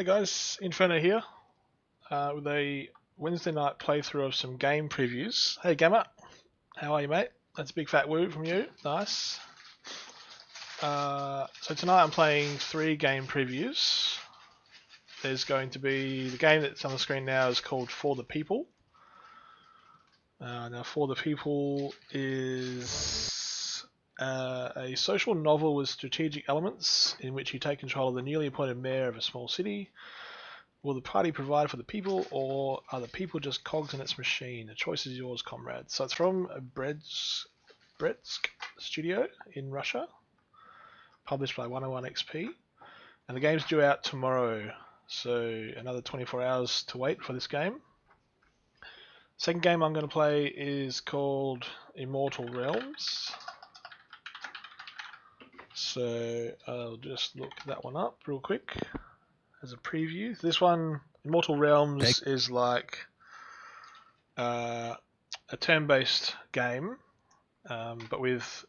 Hey guys, Inferno here with a Wednesday night playthrough of some game previews. Hey Gamma, how are you mate? That's a big fat woo from you, nice. So tonight I'm playing 3 game previews. There's going to be, the game that's on the screen now is called For the People. Now For the People is a social novel with strategic elements in which you take control of the newly appointed mayor of a small city. Will the party provide for the people, or are the people just cogs in its machine? The choice is yours, comrade. So it's from Brezg studio in Russia, published by 101XP, and the game's due out tomorrow, so another 24 hours to wait for this game. Second game I'm going to play is called Immortal Realms. So I'll just look that one up real quick as a preview. This one, Immortal Realms, is like a turn-based game, but with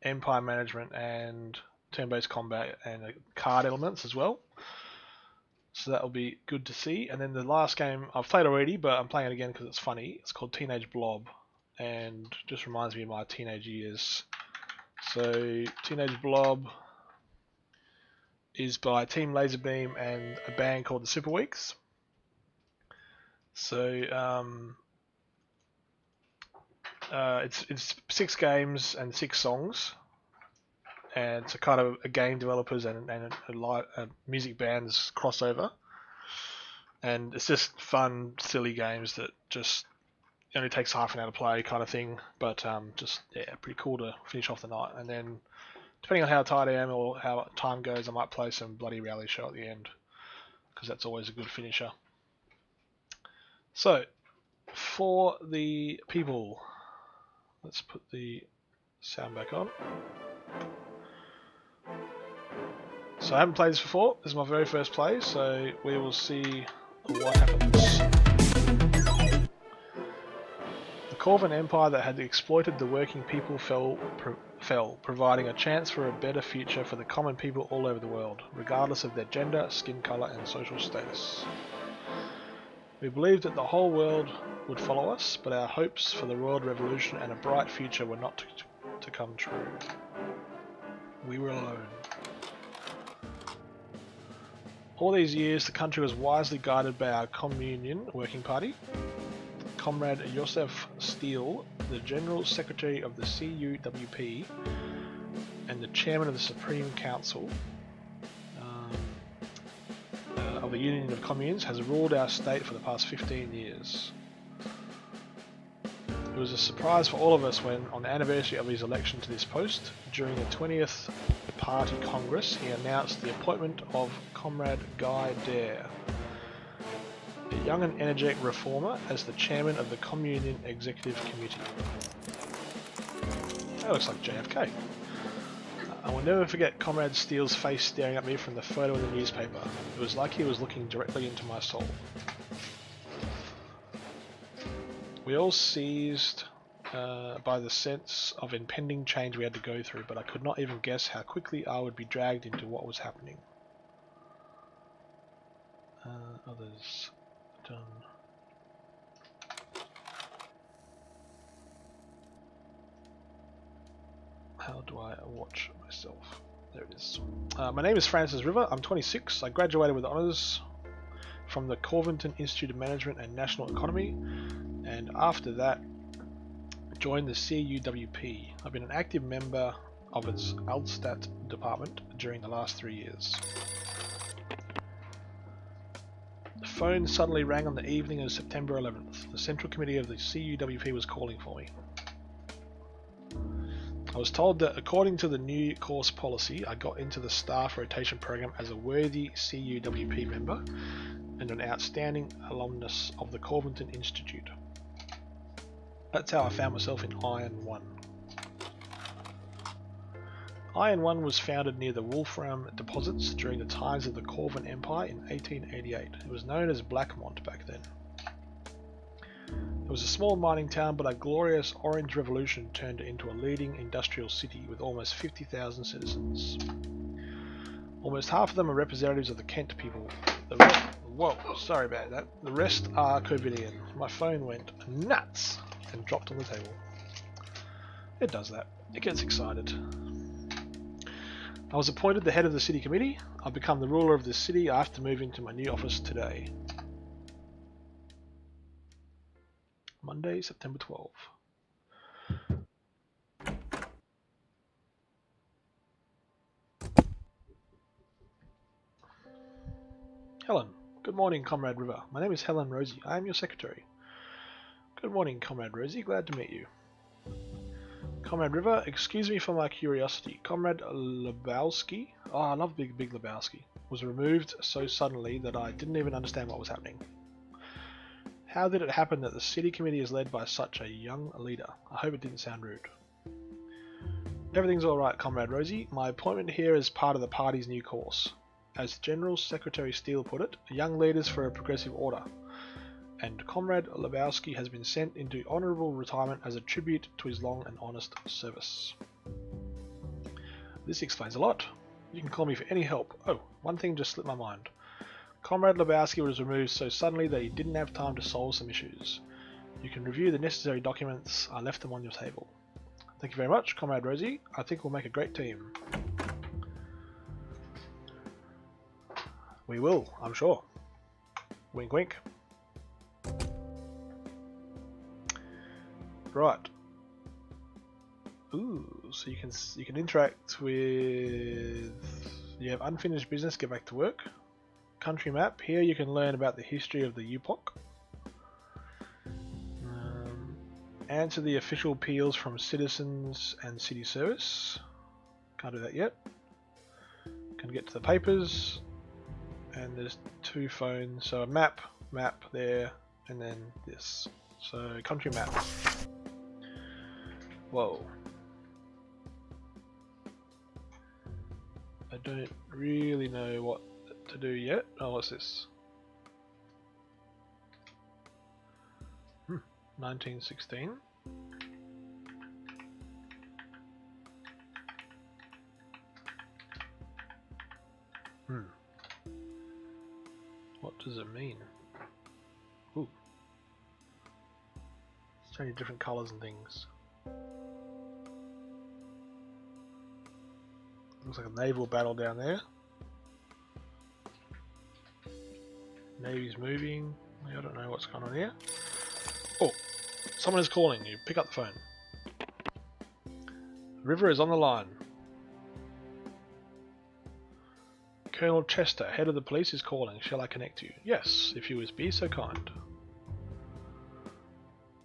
empire management and turn-based combat and card elements as well. So that'll be good to see. And then the last game I've played already, but I'm playing it again because it's funny. It's called Teenage Blob, and just reminds me of my teenage years. So Teenage Blob is by Team Laserbeam and a band called the Super Weeks. So it's 6 games and 6 songs, and it's a kind of a game developers and a music band's crossover, and it's just fun, silly games that just only takes half an hour to play, kind of thing. But just pretty cool to finish off the night. And then, depending on how tired I am or how time goes, I might play some bloody rally show at the end, because that's always a good finisher. So, For the People, let's put the sound back on. So I haven't played this before. This is my very first play, so we will see what happens. The Corvan Empire that had exploited the working people fell, providing a chance for a better future for the common people all over the world, regardless of their gender, skin color, and social status. We believed that the whole world would follow us, but our hopes for the world revolution and a bright future were not to come true. We were alone. All these years, the country was wisely guided by our Communion Working Party. Comrade Joseph Steele, the General Secretary of the CUWP and the Chairman of the Supreme Council of the Union of Communes, has ruled our state for the past 15 years. It was a surprise for all of us when, on the anniversary of his election to this post, during the 20th Party Congress, he announced the appointment of Comrade Guy Dare, a young and energetic reformer, as the chairman of the Communion Executive Committee. That looks like JFK. I will never forget Comrade Steele's face staring at me from the photo in the newspaper. It was like he was looking directly into my soul. We all seized by the sense of impending change we had to go through, but I could not even guess how quickly I would be dragged into what was happening. Others done. How do I watch myself? There it is. My name is Francis River. I'm 26. I graduated with honours from the Corventon Institute of Management and National Economy, and after that joined the CUWP. I've been an active member of its Aldstat department during the last 3 years. The phone suddenly rang on the evening of September 11th. The Central Committee of the CUWP was calling for me. I was told that according to the new course policy, I got into the staff rotation program as a worthy CUWP member and an outstanding alumnus of the Corventon Institute. That's how I found myself in Iron 1. Iron 1 was founded near the Wolfram deposits during the times of the Corvan Empire in 1888. It was known as Blackmont back then. It was a small mining town, but a glorious Orange Revolution turned it into a leading industrial city with almost 50,000 citizens. Almost half of them are representatives of the Kent people. The Whoa, sorry about that. The rest are COVIDian. My phone went nuts and dropped on the table. It does that. It gets excited. I was appointed the head of the city committee. I've become the ruler of this city. I have to move into my new office today. Monday, September 12th. Helen. Good morning, Comrade River. My name is Helen Rosie. I am your secretary. Good morning, Comrade Rosie. Glad to meet you. Comrade River, excuse me for my curiosity. Comrade Lebowski, oh, I love Big Lebowski, was removed so suddenly that I didn't even understand what was happening. How did it happen that the city committee is led by such a young leader? I hope it didn't sound rude. Everything's alright, Comrade Rosie. My appointment here is part of the party's new course. As General Secretary Steele put it, young leaders for a progressive order. And Comrade Lebowski has been sent into honourable retirement as a tribute to his long and honest service. This explains a lot. You can call me for any help. Oh, one thing just slipped my mind. Comrade Lebowski was removed so suddenly that he didn't have time to solve some issues. You can review the necessary documents. I left them on your table. Thank you very much, Comrade Rosie. I think we'll make a great team. We will, I'm sure. Wink wink. Right. Ooh, so you can interact with. You have unfinished business. Get back to work. Country map. Here you can learn about the history of the UPOC. Answer the official appeals from citizens and city service. Can't do that yet. Can get to the papers. And there's 2 phones. So a map there, and then this. So country map. Whoa. I don't really know what to do yet. Oh, what's this? 1916. What does it mean? Ooh. So many different colours and things. Looks like a naval battle down there. Navy's moving. I don't know what's going on here. Oh, someone is calling you. Pick up the phone. River is on the line. Colonel Chester, head of the police, is calling. Shall I connect you? Yes, if you would be so kind.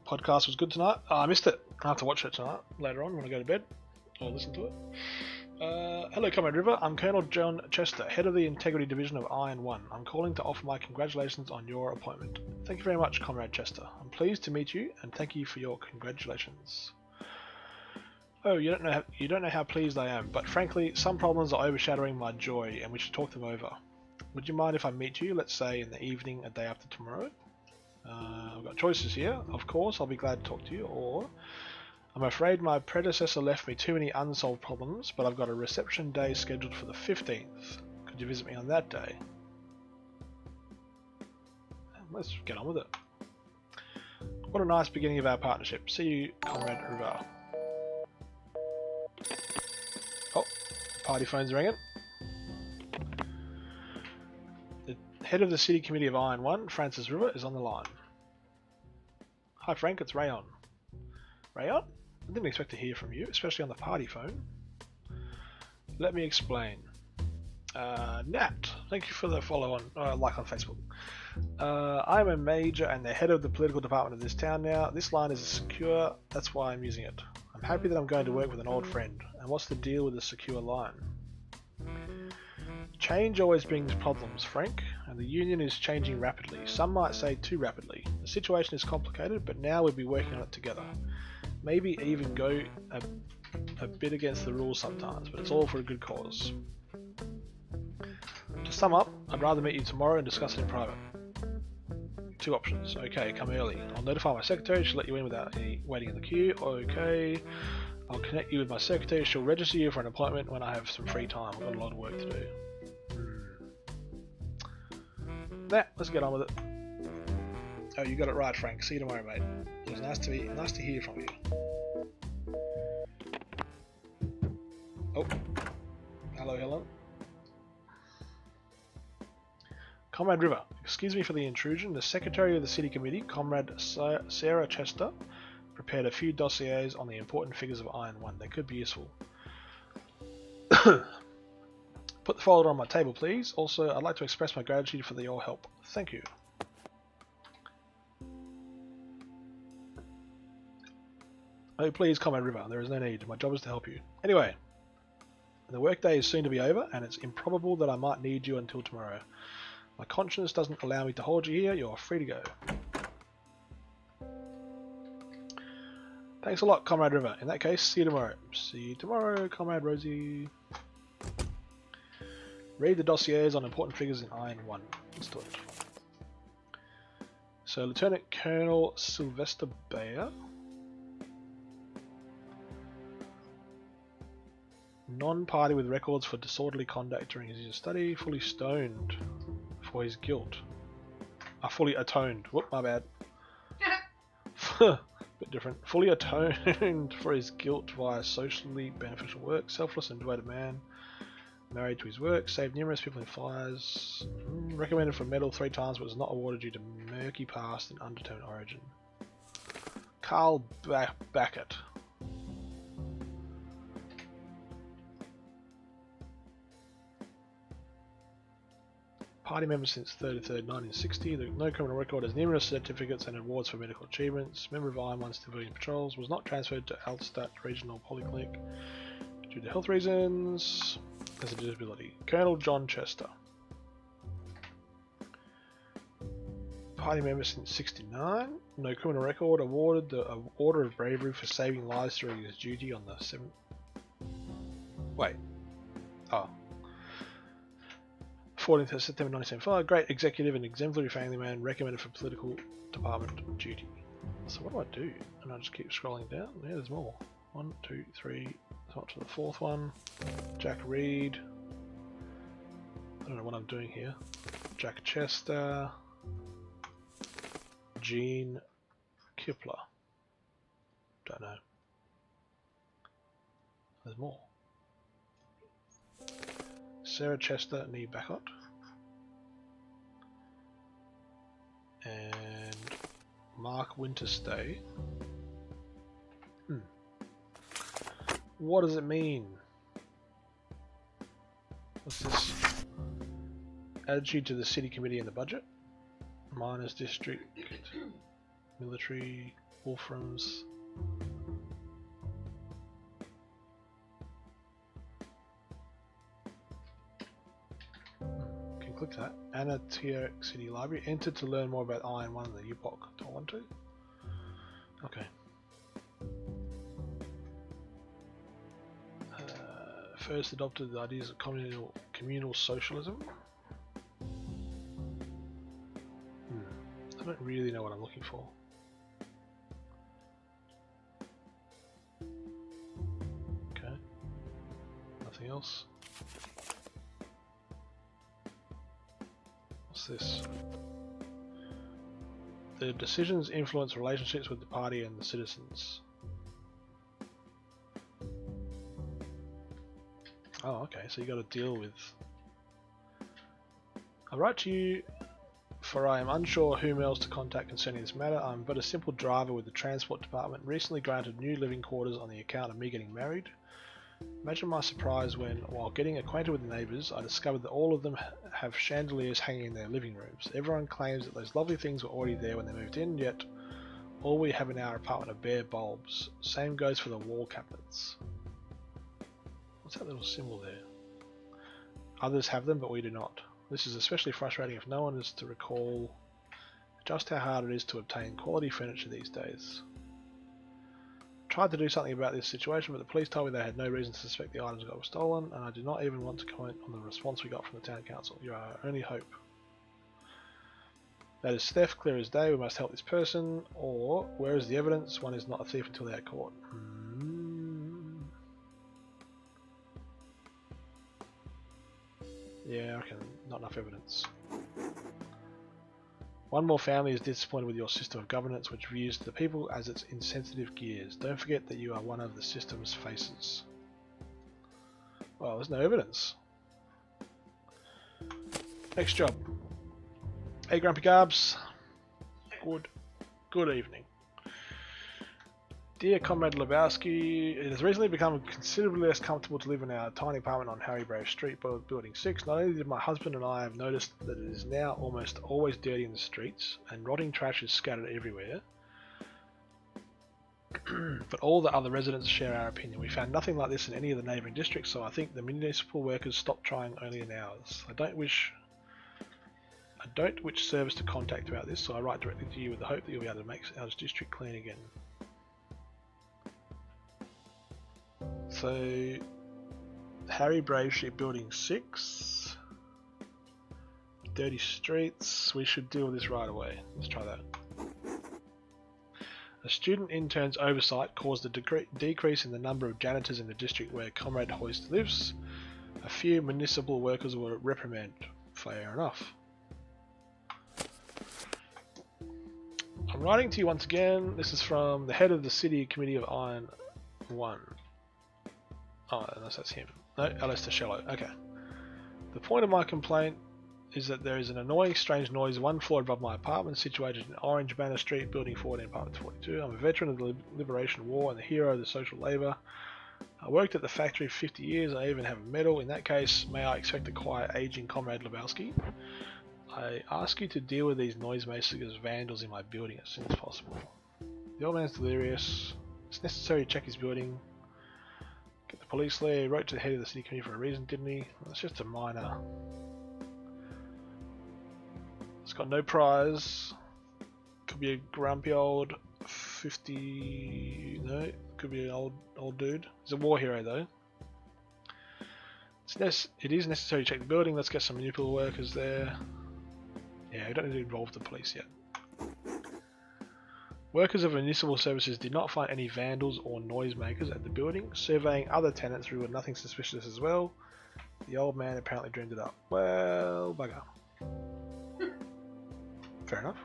Podcast was good tonight. Oh, I missed it. I have to watch it tonight, later on when I go to bed. Or listen to it. Hello, Comrade River. I'm Colonel John Chester, head of the Integrity Division of Iron 1. I'm calling to offer my congratulations on your appointment. Thank you very much, Comrade Chester. I'm pleased to meet you, and thank you for your congratulations. Oh, you don't know how pleased I am, but frankly, some problems are overshadowing my joy, and we should talk them over. Would you mind if I meet you, let's say in the evening, a day after tomorrow? I've got choices here. Of course, I'll be glad to talk to you, or I'm afraid my predecessor left me too many unsolved problems, but I've got a reception day scheduled for the 15th. Could you visit me on that day? Let's get on with it. What a nice beginning of our partnership. See you, Comrade River. Oh, party phone's ringing. The head of the City Committee of Iron 1, Francis River, is on the line. Hi Frank, it's Rayon. Rayon? I didn't expect to hear from you, especially on the party phone. Let me explain. Nat, thank you for the follow on, like on Facebook. I'm a major and the head of the political department of this town now. This line is secure, that's why I'm using it. I'm happy that I'm going to work with an old friend. And what's the deal with a secure line? Change always brings problems, Frank, and the Union is changing rapidly. Some might say too rapidly. The situation is complicated, but now we'll be working on it together. Maybe even go a bit against the rules sometimes, but it's all for a good cause. To sum up, I'd rather meet you tomorrow and discuss it in private. 2 options. Okay, come early. I'll notify my secretary, she'll let you in without any waiting in the queue. Okay. I'll connect you with my secretary, she'll register you for an appointment when I have some free time. I've got a lot of work to do. Nah, let's get on with it. Oh, you got it right, Frank. See you tomorrow, mate. It was nice to hear from you. Oh, hello, Helen. Comrade River, excuse me for the intrusion. The Secretary of the City Committee, Comrade Sarah Chester, prepared a few dossiers on the important figures of Iron 1. They could be useful. Put the folder on my table, please. Also, I'd like to express my gratitude for your help. Thank you. Oh, please, Comrade River. There is no need. My job is to help you. Anyway, the workday is soon to be over, and it's improbable that I might need you until tomorrow. My conscience doesn't allow me to hold you here. You're free to go. Thanks a lot, Comrade River. In that case, see you tomorrow. See you tomorrow, Comrade Rosie. Read the dossiers on important figures in Iron 1. Let's do it. So, Lieutenant Colonel Sylvester Bayer. Non-party with records for disorderly conduct during his study. Fully stoned for his guilt. Fully atoned. Whoop, my bad. Bit different. Fully atoned for his guilt via socially beneficial work. Selfless and devoted man. Married to his work. Saved numerous people in fires. Recommended for medal 3 times but was not awarded due to murky past and undetermined origin. Carl Backett. Party member since 33rd, 1960. No criminal record, has numerous certificates and awards for medical achievements. Member of Iron 1 Civilian Patrols. Was not transferred to Alstadt Regional Polyclinic due to health reasons. Has a disability. Colonel John Chester. Party member since 69. No criminal record. Awarded the Order of Bravery for saving lives during his duty on the 7th. Wait. Oh. 14th of September 1975, great executive and exemplary family man, recommended for political department duty. So what do I do? And I just keep scrolling down. Yeah, there's more. 1, 2, 3, up to the 4th one. Jack Reed. I don't know what I'm doing here. Jack Chester. Gene Kipler. Don't know. There's more. Sarah Chester, Nee Backott. And Mark Winterstay. What does it mean? What's this? Attitude to the city committee and the budget. Miners district. Military. Wolframs. Click that. Anatia City Library. Enter to learn more about Iron 1 and the UPOC. Don't want to? Okay. First adopted the ideas of communal socialism. I don't really know what I'm looking for. Okay. Nothing else. This. The decisions influence relationships with the party and the citizens. Oh, okay, so you got to deal with... I write to you, for I am unsure whom else to contact concerning this matter. I am but a simple driver with the transport department, recently granted new living quarters on the account of me getting married. Imagine my surprise when, while getting acquainted with the neighbours, I discovered that all of them have chandeliers hanging in their living rooms. Everyone claims that those lovely things were already there when they moved in, yet all we have in our apartment are bare bulbs. Same goes for the wall cabinets. What's that little symbol there? Others have them, but we do not. This is especially frustrating if no one is to recall just how hard it is to obtain quality furniture these days. Tried to do something about this situation, but the police told me they had no reason to suspect the items got stolen, and I do not even want to comment on the response we got from the town council. You are our only hope. That is theft, clear as day. We must help this person. Or, where is the evidence? One is not a thief until they are caught. Yeah, I reckon not enough evidence. One more family is disappointed with your system of governance, which views the people as its insensitive gears. Don't forget that you are one of the system's faces. Well, there's no evidence. Next job. Hey, Grumpy Garbs. Good evening. Dear Comrade Lebowski, it has recently become considerably less comfortable to live in our tiny apartment on Harry Brave Street, Building 6. Not only did my husband and I have noticed that it is now almost always dirty in the streets, and rotting trash is scattered everywhere, but all the other residents share our opinion. We found nothing like this in any of the neighbouring districts, so I think the municipal workers stopped trying only in ours. I don't which service to contact about this, so I write directly to you with the hope that you'll be able to make our district clean again. So, Harry Brave Street, Building 6. Dirty streets. We should deal with this right away. Let's try that. A student intern's oversight caused a decrease in the number of janitors in the district where Comrade Hoist lives. A few municipal workers were reprimanded. Fair enough. I'm writing to you once again. This is from the head of the City Committee of Iron 1. Oh, unless that's him. No, Alistair Shallow. Okay. The point of my complaint is that there is an annoying strange noise 1 floor above my apartment, situated in Orange Banner Street, Building 14, Apartment 42. I'm a veteran of the Liberation War and the hero of the social labour. I worked at the factory for 50 years, I even have a medal. In that case, may I expect a quiet, aging Comrade Lebowski? I ask you to deal with these noisemakers vandals in my building as soon as possible. The old man's delirious. It's necessary to check his building. Get the police there. He wrote to the head of the city committee for a reason, didn't he? It's just a minor. It's got no prize. Could be a grumpy old 50... No, could be an old dude. He's a war hero though. It is necessary to check the building. Let's get some municipal workers there. Yeah, we don't need to involve the police yet. Workers of municipal services did not find any vandals or noisemakers at the building. Surveying other tenants revealed nothing suspicious as well. The old man apparently dreamed it up. Well, bugger. Fair enough.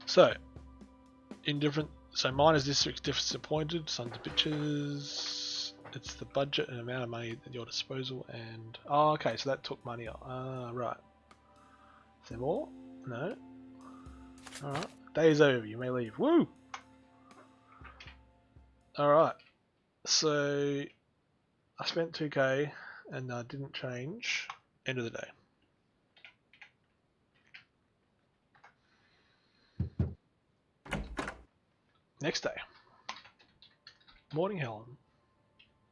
So, miners districts disappointed, sons of bitches. It's the budget and amount of money at your disposal and... Oh, okay, so that took money off. Right. Is there more? No. Alright. Day is over, you may leave. Woo! Alright. So, I spent 2k and I didn't change. End of the day. Next day. Morning, Helen.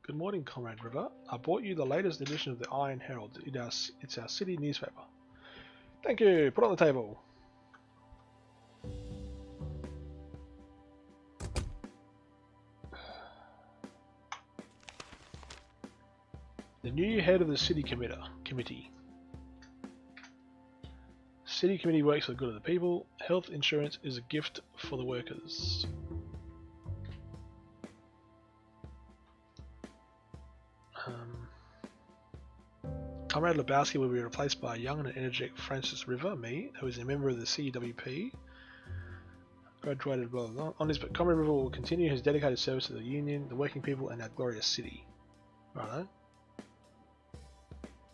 Good morning, Comrade River. I brought you the latest edition of the Iron Herald. It's our city newspaper. Thank you. Put it on the table. The new head of the city committee. City committee works for the good of the people. Health insurance is a gift for the workers. Comrade Lebowski will be replaced by a young and energetic Francis River, me, who is a member of the CWP. Graduated blah blah blah. On this, but Comrade River will continue his dedicated service to the Union, the working people, and our glorious city. Righto.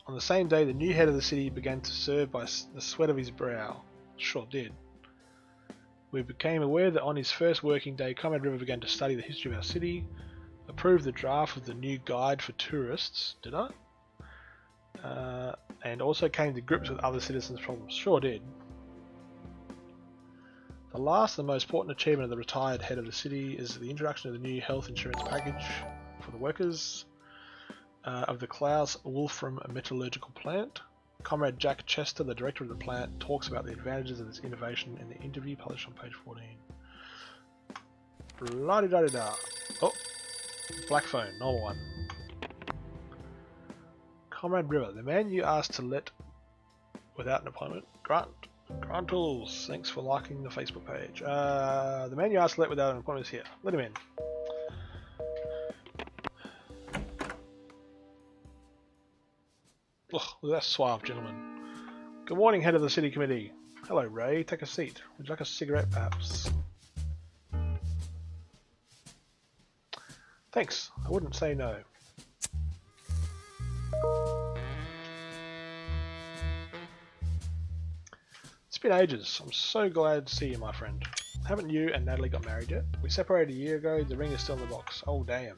On the same day, the new head of the city began to serve by the sweat of his brow. Sure did. We became aware that on his first working day, Comrade River began to study the history of our city, approved the draft of the new guide for tourists. Did I? And also came to grips with other citizens' problems. Sure did. The last and most important achievement of the retired head of the city is the introduction of the new health insurance package for the workers of the Klaus Wolfram metallurgical plant. Comrade Jack Chester, the director of the plant, talks about the advantages of this innovation in the interview published on page 14. La-di-da-di-da. Oh, black phone, normal one. Comrade River, the man you asked to let without an appointment. Grantles, thanks for liking the Facebook page. The man you asked to let without an appointment is here. Let him in. Ugh, look at that suave gentleman. Good morning, head of the city committee. Hello, Ray. Take a seat. Would you like a cigarette, perhaps? Thanks. I wouldn't say no. It's been ages. I'm so glad to see you, my friend. Haven't you and Natalie got married yet? We separated a year ago. The ring is still in the box. Oh, damn.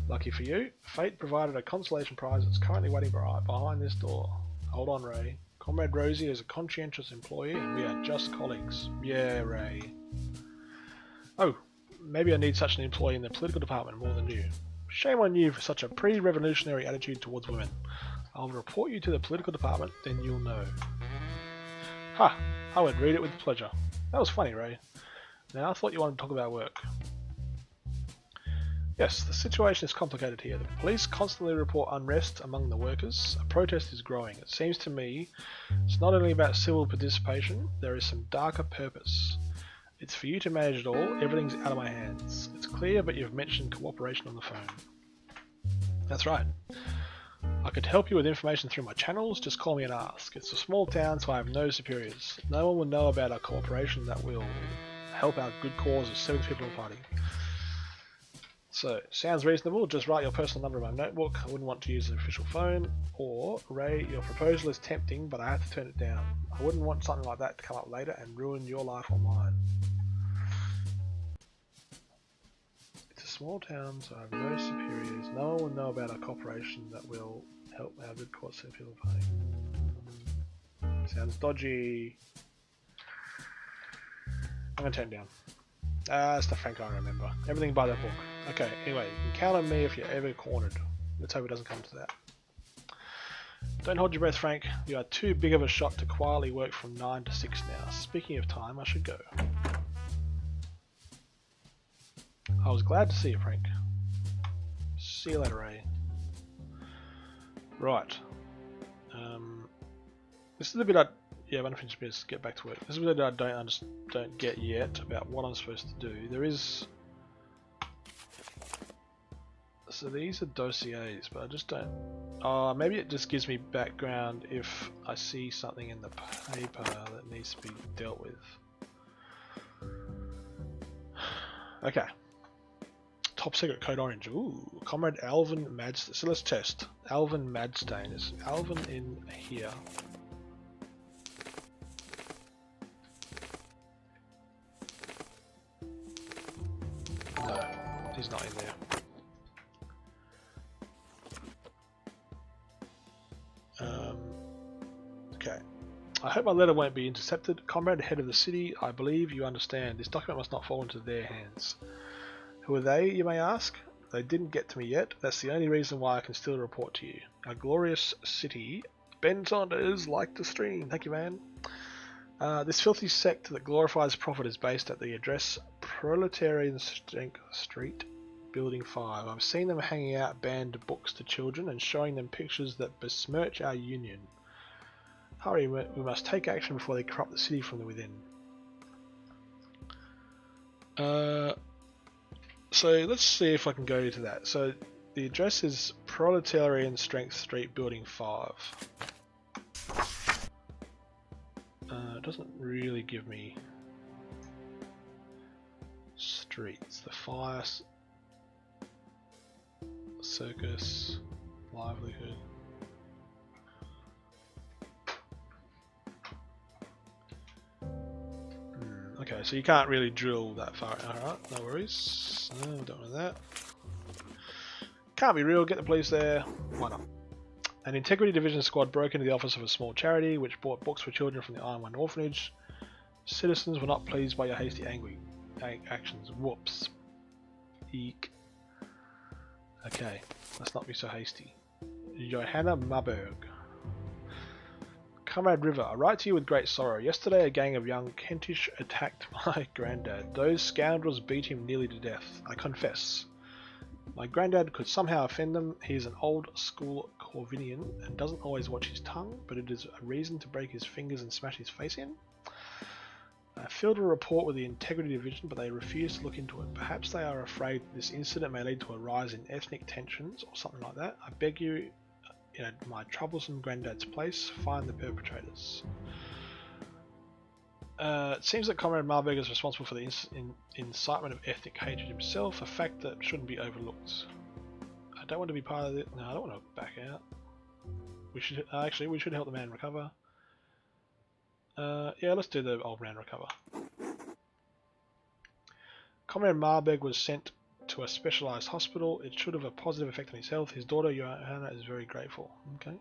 Lucky for you, fate provided a consolation prize that's currently waiting behind this door. Hold on, Ray. Comrade Rosie is a conscientious employee and we are just colleagues. Yeah, Ray. Oh, maybe I need such an employee in the political department more than you. Shame on you for such a pre-revolutionary attitude towards women. I'll report you to the political department, then you'll know. Ha! I would read it with pleasure. That was funny, Ray. Now, I thought you wanted to talk about work. Yes, the situation is complicated here. The police constantly report unrest among the workers. A protest is growing. It seems to me it's not only about civil participation, there is some darker purpose. It's for you to manage it all. Everything's out of my hands. It's clear, but you've mentioned cooperation on the phone. That's right. I could help you with information through my channels. Just call me and ask. It's a small town, so I have no superiors. No one will know about our cooperation that will help our good cause of 7 people in the party. So, sounds reasonable. Just write your personal number in my notebook. I wouldn't want to use an official phone. Or, Ray, your proposal is tempting, but I have to turn it down. I wouldn't want something like that to come up later and ruin your life or mine. It's a small town, so I have no superiors. No one will know about our cooperation that will help our good cause of people party. Sounds dodgy. I'm going to turn it down. Stuff Frank I remember. Everything by the book. Okay, anyway, you can count on me if you're ever cornered. Let's hope it doesn't come to that. Don't hold your breath, Frank. You are too big of a shot to quietly work from 9 to 6 now. Speaking of time, I should go. I was glad to see you, Frank. See you later, Ray. Right. This is the bit yeah, I'm unfinished business. Get back to work. This is what I don't get yet about what I'm supposed to do. There is. So these are dossiers, but I just don't. Maybe it just gives me background if I see something in the paper that needs to be dealt with. Okay. Top secret code orange. Ooh, Comrade Alvin Madstein. So let's test. Alvin Madstein. Is Alvin in here? He's not in there. Okay. I hope my letter won't be intercepted. Comrade, head of the city, I believe you understand. This document must not fall into their hands. Who are they, you may ask? They didn't get to me yet. That's the only reason why I can still report to you. Our glorious city. Ben Saunders, like the stream. Thank you, man. This filthy sect that glorifies profit is based at the address Proletarian Street, Building 5. I've seen them hanging out banned books to children and showing them pictures that besmirch our union. Hurry, we must take action before they corrupt the city from the within. So let's see if I can go to that. So the address is Proletarian Street, Building 5. It doesn't really give me streets. The fire, circus, livelihood. Okay, so you can't really drill that far. Alright, no worries. Don't want that. Can't be real, get the police there. Why not? An integrity division squad broke into the office of a small charity which bought books for children from the Iron One orphanage. Citizens were not pleased by your hasty actions. Whoops. Eek. Okay, let's not be so hasty. Johanna Marburg. Comrade River, I write to you with great sorrow. Yesterday a gang of young Kentish attacked my granddad. Those scoundrels beat him nearly to death. I confess. My granddad could somehow offend them. He is an old school Corvinian and doesn't always watch his tongue, but it is a reason to break his fingers and smash his face in. I filed a report with the Integrity Division, but they refuse to look into it. Perhaps they are afraid this incident may lead to a rise in ethnic tensions or something like that. I beg you, in my troublesome granddad's place, find the perpetrators. It seems that Comrade Marburg is responsible for the incitement of ethnic hatred himself, a fact that shouldn't be overlooked. I don't want to be part of it. No, I don't want to back out. We should we should help the man recover. Yeah, let's do the old man recover. Comrade Marburg was sent to a specialised hospital. It should have a positive effect on his health. His daughter Johanna is very grateful. Okay.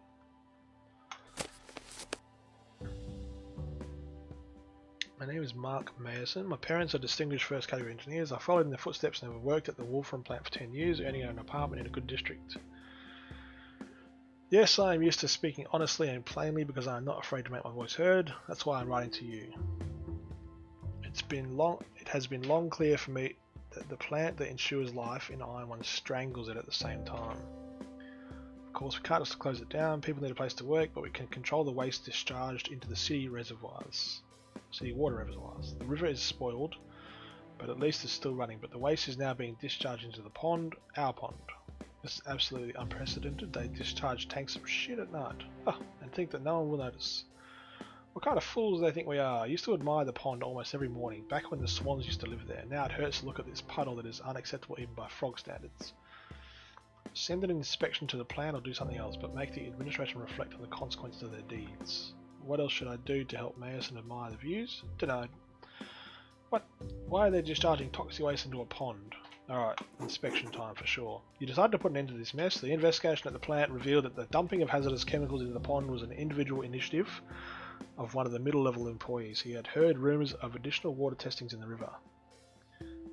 My name is Mark Mayerson. My parents are distinguished first category engineers. I followed in their footsteps and have worked at the Wolfram plant for 10 years, earning an apartment in a good district. Yes, I am used to speaking honestly and plainly because I am not afraid to make my voice heard. That's why I'm writing to you. It has been long clear for me that the plant that ensures life in Iron One strangles it at the same time. Of course, we can't just close it down. People need a place to work, but we can control the waste discharged into the city water reservoirs. The river is spoiled, but at least it's still running. But the waste is now being discharged into the pond, our pond. This is absolutely unprecedented. They discharge tanks of shit at night. And think that no one will notice. What kind of fools do they think we are? I used to admire the pond almost every morning, back when the swans used to live there. Now it hurts to look at this puddle that is unacceptable even by frog standards. Send an inspection to the plant or do something else, but make the administration reflect on the consequences of their deeds. What else should I do to help Mayerson admire the views? Dunno. What? Why are they discharging toxic waste into a pond? Alright, inspection time for sure. You decided to put an end to this mess. The investigation at the plant revealed that the dumping of hazardous chemicals into the pond was an individual initiative of one of the middle-level employees. He had heard rumours of additional water testings in the river.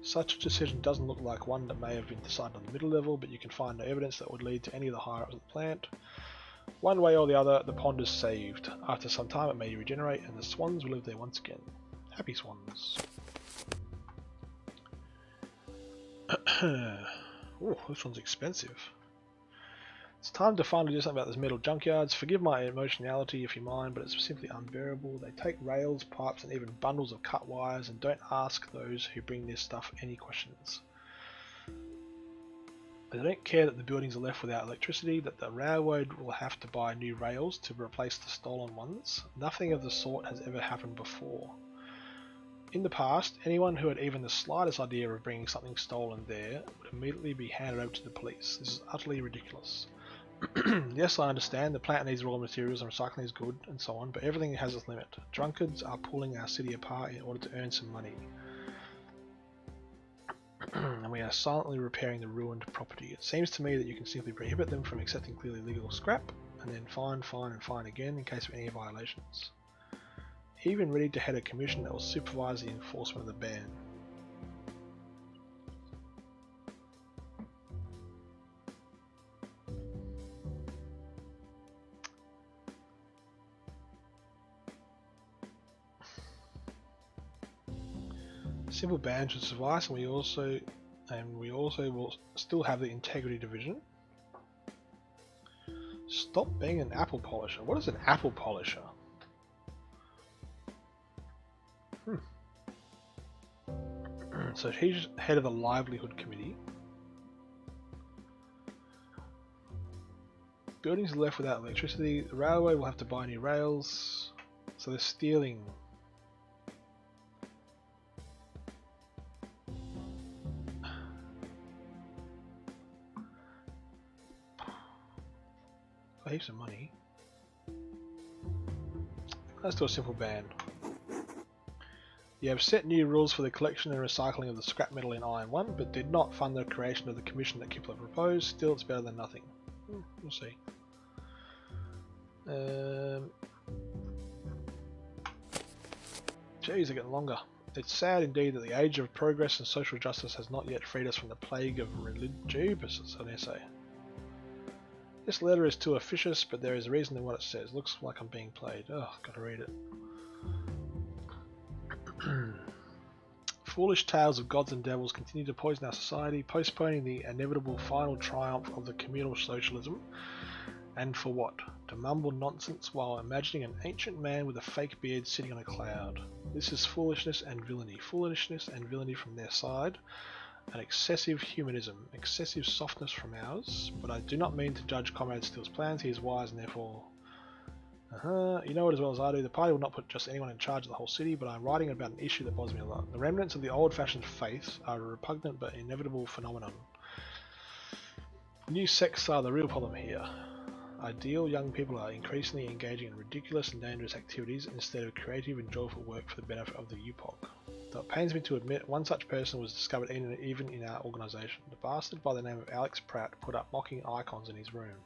Such a decision doesn't look like one that may have been decided on the middle level, but you can find no evidence that would lead to any of the higher-ups of the plant. One way or the other, the pond is saved. After some time it may regenerate and the swans will live there once again. Happy swans. Oh, this one's expensive. It's time to finally do something about those metal junkyards. Forgive my emotionality if you mind, but it's simply unbearable. They take rails, pipes and even bundles of cut wires and don't ask those who bring this stuff any questions. They don't care that the buildings are left without electricity, that the railroad will have to buy new rails to replace the stolen ones. Nothing of the sort has ever happened before. In the past, anyone who had even the slightest idea of bringing something stolen there would immediately be handed over to the police. This is utterly ridiculous. Yes, I understand, the plant needs raw materials and recycling is good and so on, but everything has its limit. Drunkards are pulling our city apart in order to earn some money. And we are silently repairing the ruined property. It seems to me that you can simply prohibit them from accepting clearly legal scrap, and then fine, and fine again in case of any violations. Even ready to head a commission that will supervise the enforcement of the ban. Simple ban should suffice, and we also will still have the integrity division. Stop being an apple polisher. What is an apple polisher? So he's head of the livelihood committee. Buildings are left without electricity. The railway will have to buy new rails. So they're stealing. Heaps of money. Let's do a simple ban. You have set new rules for the collection and recycling of the scrap metal in Iron 1, but did not fund the creation of the commission that Kipler proposed. Still, it's better than nothing. We'll see. Geez, they're getting longer. It's sad indeed that the age of progress and social justice has not yet freed us from the plague of religion. It's an essay. This letter is too officious, but there is a reason in what it says. Looks like I'm being played. Oh, gotta read it. Foolish tales of gods and devils continue to poison our society, postponing the inevitable final triumph of the communal socialism. And for what? To mumble nonsense while imagining an ancient man with a fake beard sitting on a cloud. This is foolishness and villainy. Foolishness and villainy from their side. An excessive humanism, excessive softness from ours, but I do not mean to judge Comrade Steele's plans. He is wise and therefore You know it as well as I do. The party will not put just anyone in charge of the whole city, but I'm writing about an issue that bothers me a lot. The remnants of the old-fashioned faith are a repugnant but inevitable phenomenon. New sects are the real problem here. Ideal young people are increasingly engaging in ridiculous and dangerous activities instead of creative and joyful work for the benefit of the epoch. Though it pains me to admit, one such person was discovered even in our organisation. The bastard by the name of Alex Pratt put up mocking icons in his room.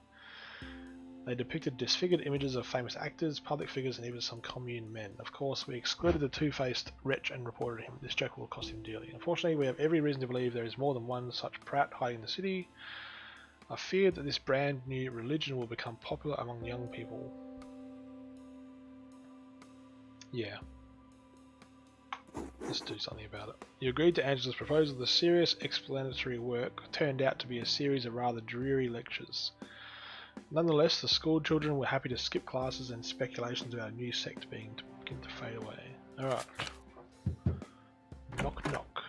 They depicted disfigured images of famous actors, public figures, and even some commune men. Of course, we excluded the two-faced wretch and reported him. This joke will cost him dearly. Unfortunately, we have every reason to believe there is more than one such Pratt hiding in the city. I fear that this brand new religion will become popular among young people. Yeah. Let's do something about it. You agreed to Angela's proposal. The serious explanatory work turned out to be a series of rather dreary lectures. Nonetheless, the school children were happy to skip classes and speculations about a new sect begin to fade away. Alright. Knock knock.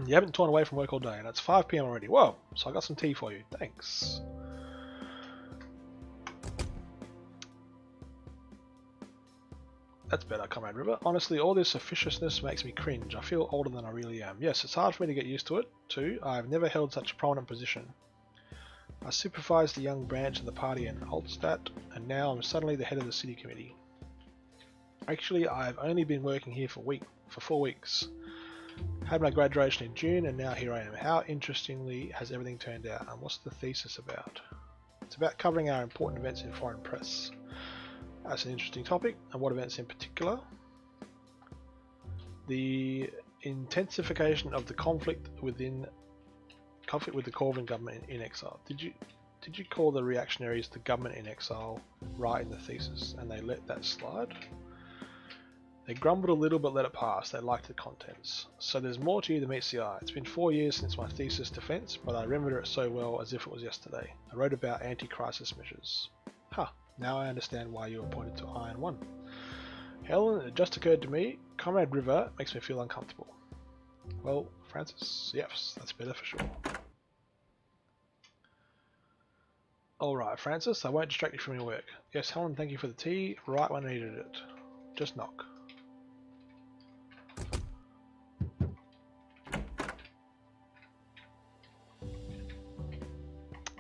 You haven't torn away from work all day, and it's 5 PM already. Whoa! So I got some tea for you. Thanks. That's better, Comrade River. Honestly, all this officiousness makes me cringe. I feel older than I really am. Yes, it's hard for me to get used to it, too. I've never held such a prominent position. I supervised the young branch of the party in Altstadt, and now I'm suddenly the head of the city committee. Actually, I've only been working here for 4 weeks. Had my graduation in June, and now here I am. How interestingly has everything turned out, and what's the thesis about? It's about covering our important events in foreign press. That's an interesting topic. And what events in particular? The intensification of the conflict with the Corvin government in exile. Did you call the reactionaries the government in exile right in the thesis, and they let that slide? They grumbled a little but let it pass. They liked the contents. So there's more to you than meets the eye. It's been 4 years since my thesis defense, but I remember it so well as if it was yesterday. I wrote about anti-crisis measures. Huh. Now I understand why you were appointed to Iron 1. Helen, it just occurred to me, Comrade River makes me feel uncomfortable. Well, Francis, yes, that's better for sure. Alright, Francis, I won't distract you from your work. Yes, Helen, thank you for the tea, right when I needed it. Just knock.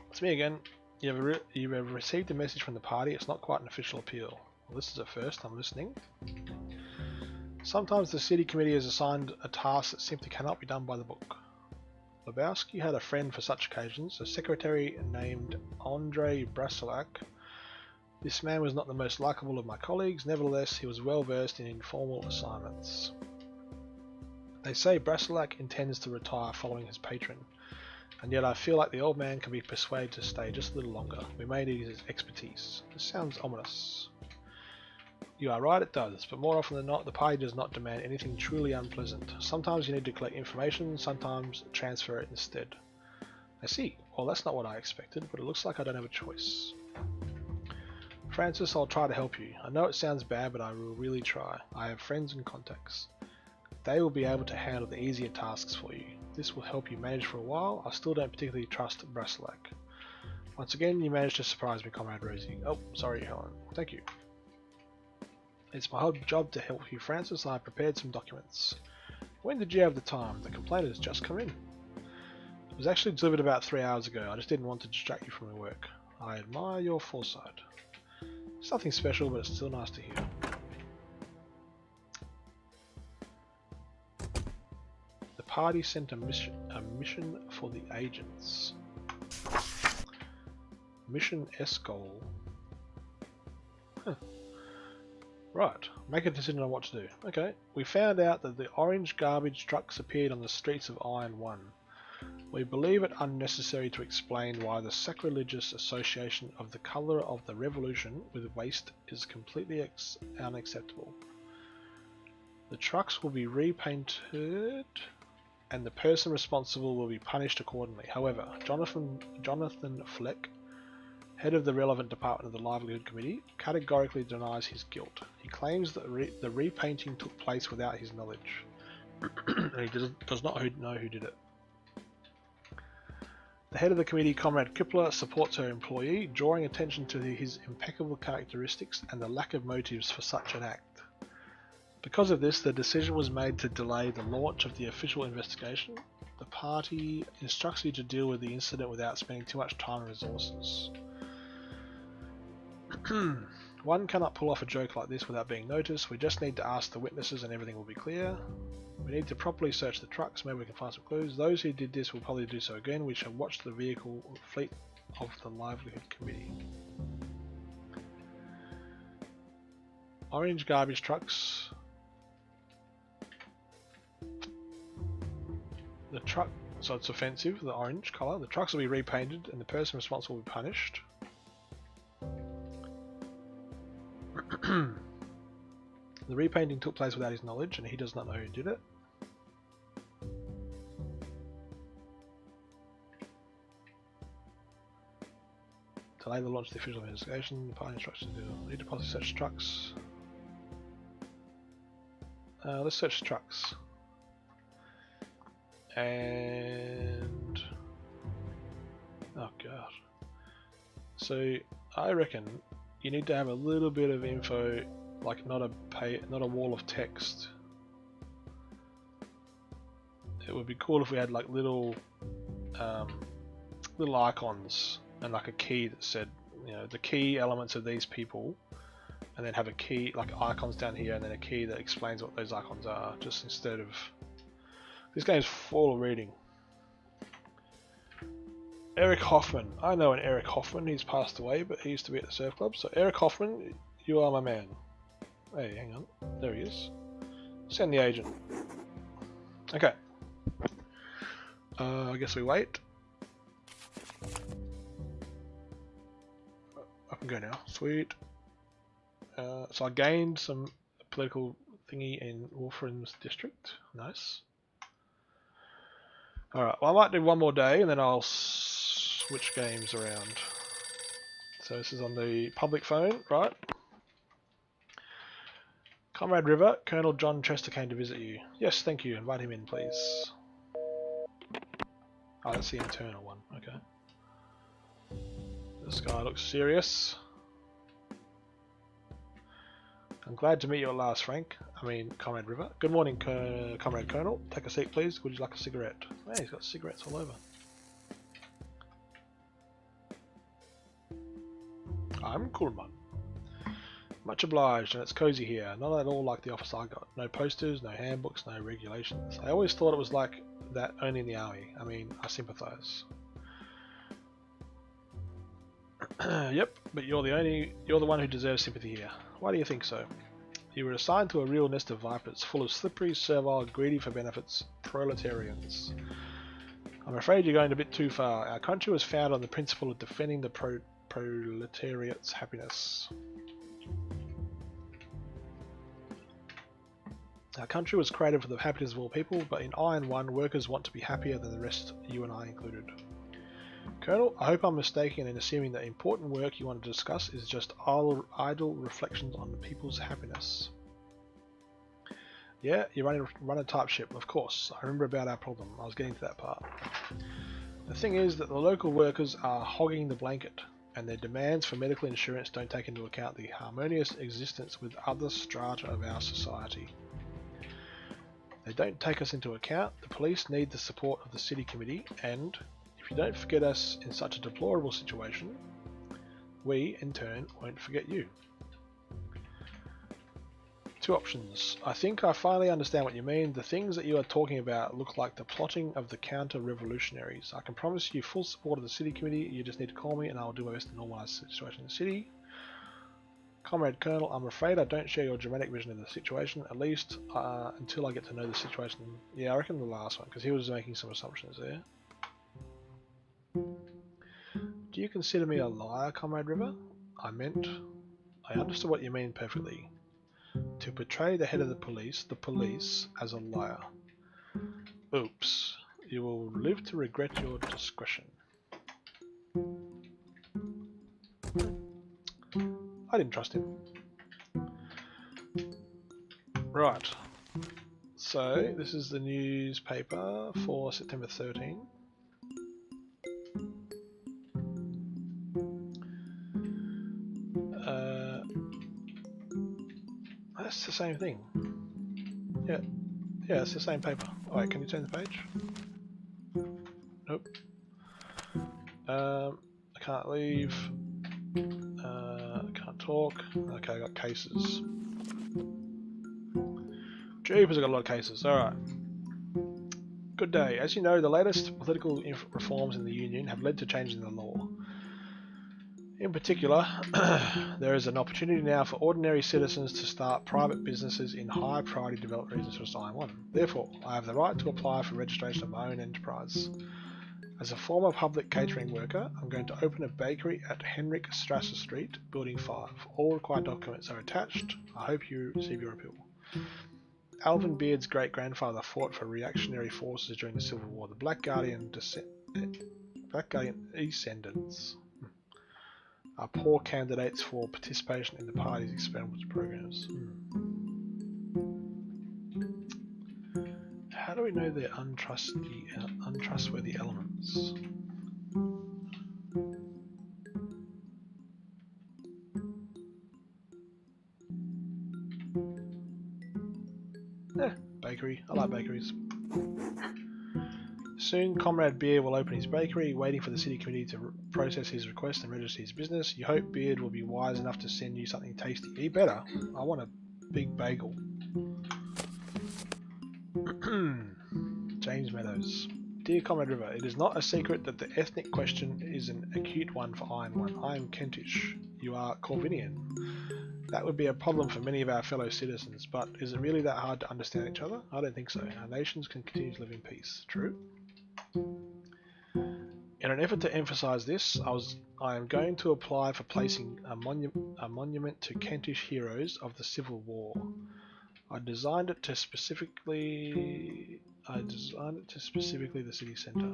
It's me again. You have received a message from the party. It's not quite an official appeal. Well, this is a first. I'm listening. Sometimes the city committee is assigned a task that simply cannot be done by the book. Lebowski had a friend for such occasions, a secretary named Andrei Brasilak. This man was not the most likable of my colleagues. Nevertheless, he was well versed in informal assignments. They say Brasilak intends to retire following his patron. And yet I feel like the old man can be persuaded to stay just a little longer. We may need his expertise. This sounds ominous. You are right, it does, but more often than not, the party does not demand anything truly unpleasant. Sometimes you need to collect information, sometimes transfer it instead. I see. Well, that's not what I expected, but it looks like I don't have a choice. Francis, I'll try to help you. I know it sounds bad, but I will really try. I have friends and contacts. They will be able to handle the easier tasks for you. This will help you manage for a while. I still don't particularly trust Brasilak. Once again, you managed to surprise me, Comrade Rosie. Oh, sorry, Helen. Thank you. It's my whole job to help you, Francis. I have prepared some documents. When did you have the time? The complaint has just come in. It was actually delivered about 3 hours ago. I just didn't want to distract you from your work. I admire your foresight. It's nothing special, but it's still nice to hear. The party sent a mission for the agents. Mission Escol. Huh. Right, make a decision on what to do. Okay, we found out that the orange garbage trucks appeared on the streets of Iron 1. We believe it unnecessary to explain why the sacrilegious association of the colour of the revolution with waste is completely unacceptable. The trucks will be repainted and the person responsible will be punished accordingly. However, Jonathan Fleck, head of the relevant department of the Livelihood Committee, categorically denies his guilt. He claims that the repainting took place without his knowledge. And he does not know who did it. The head of the committee, Comrade Kipler, supports her employee, drawing attention to his impeccable characteristics and the lack of motives for such an act. Because of this, the decision was made to delay the launch of the official investigation. The party instructs you to deal with the incident without spending too much time and resources. One cannot pull off a joke like this without being noticed. We just need to ask the witnesses and everything will be clear. We need to properly search the trucks, maybe we can find some clues. Those who did this will probably do so again. We shall watch the vehicle fleet of the livelihood committee. Orange garbage trucks. The truck, so it's offensive, the orange colour. The trucks will be repainted and the person responsible will be punished. The repainting took place without his knowledge and he does not know who did it. Delay the launch of the official investigation. The party instructions to need to possibly search trucks. Let's search trucks. And oh god. So I reckon you need to have a little bit of info, like not a wall of text. It would be cool if we had like little icons and like a key that said, you know, the key elements of these people, and then have a key, like icons down here, and then a key that explains what those icons are, just instead of... This game's full of reading. Eric Hoffman. I know an Eric Hoffman. He's passed away, but he used to be at the surf club. So Eric Hoffman, you are my man. Hey, hang on. There he is. Send the agent. Okay. I guess we wait. I can go now. Sweet. So I gained some political thingy in Wolfram's district. Nice. Alright, well I might do one more day and then I'll switch games around. So this is on the public phone, right? Comrade River, Colonel John Chester came to visit you. Yes, thank you. Invite him in, please. Oh, that's the internal one. Okay. This guy looks serious. I'm glad to meet you at last, Frank. I mean, Comrade River. Good morning, Comrade Colonel. Take a seat, please. Would you like a cigarette? Hey, he's got cigarettes all over. I'm Kulman. Much obliged, and it's cozy here. Not at all like the office I got. No posters, no handbooks, no regulations. I always thought it was like that only in the army. I mean, I sympathise. Yep, but you're the one who deserves sympathy here. Why do you think so? You were assigned to a real nest of vipers, full of slippery, servile, greedy for benefits, proletarians. I'm afraid you're going a bit too far. Our country was founded on the principle of defending the proletariat's happiness. Our country was created for the happiness of all people, but in Iron 1, workers want to be happier than the rest, you and I included. Colonel, I hope I'm mistaken in assuming that important work you want to discuss is just idle reflections on the people's happiness. Yeah, you run a type ship, of course. I remember about our problem. I was getting to that part. The thing is that the local workers are hogging the blanket, and their demands for medical insurance don't take into account the harmonious existence with other strata of our society. They don't take us into account. The police need the support of the city committee, and if you don't forget us in such a deplorable situation, we, in turn, won't forget you. Two options. I think I finally understand what you mean. The things that you are talking about look like the plotting of the counter-revolutionaries. I can promise you full support of the city committee. You just need to call me and I'll do my best to normalise the situation in the city. Comrade Colonel, I'm afraid I don't share your dramatic vision of the situation, at least until I get to know the situation. Yeah, I reckon the last one, because he was making some assumptions there. Do you consider me a liar, Comrade River? I understood what you mean perfectly. To portray the head of the police as a liar. Oops. You will live to regret your discretion. I didn't trust him. Right. So, this is the newspaper for September 13. That's the same thing. Yeah, it's the same paper. Oh, wait, can you turn the page? Nope. I can't leave. I can't talk. Okay, I got cases. Jeepers, I got a lot of cases. Alright. Good day. As you know, the latest political reforms in the Union have led to changes in the law. In particular, there is an opportunity now for ordinary citizens to start private businesses in high priority developed regions for Sign 1. Therefore, I have the right to apply for registration of my own enterprise. As a former public catering worker, I'm going to open a bakery at Henrik Strasser Street, Building 5. All required documents are attached. I hope you receive your appeal. Alvin Beard's great-grandfather fought for reactionary forces during the Civil War. The Black Guardian descendants are poor candidates for participation in the party's experimental programs. How do we know they're untrustworthy elements? Bakery. I like bakeries. Soon, Comrade Beard will open his bakery, waiting for the city committee to process his request and register his business. You hope Beard will be wise enough to send you something tasty. He better. I want a big bagel. James Meadows. Dear Comrade River, it is not a secret that the ethnic question is an acute one for Iron One. I am Kentish. You are Corvinian. That would be a problem for many of our fellow citizens, but is it really that hard to understand each other? I don't think so. Our nations can continue to live in peace. True. In an effort to emphasise this, I am going to apply for placing a monument to Kentish heroes of the Civil War. I designed it to specifically the city centre.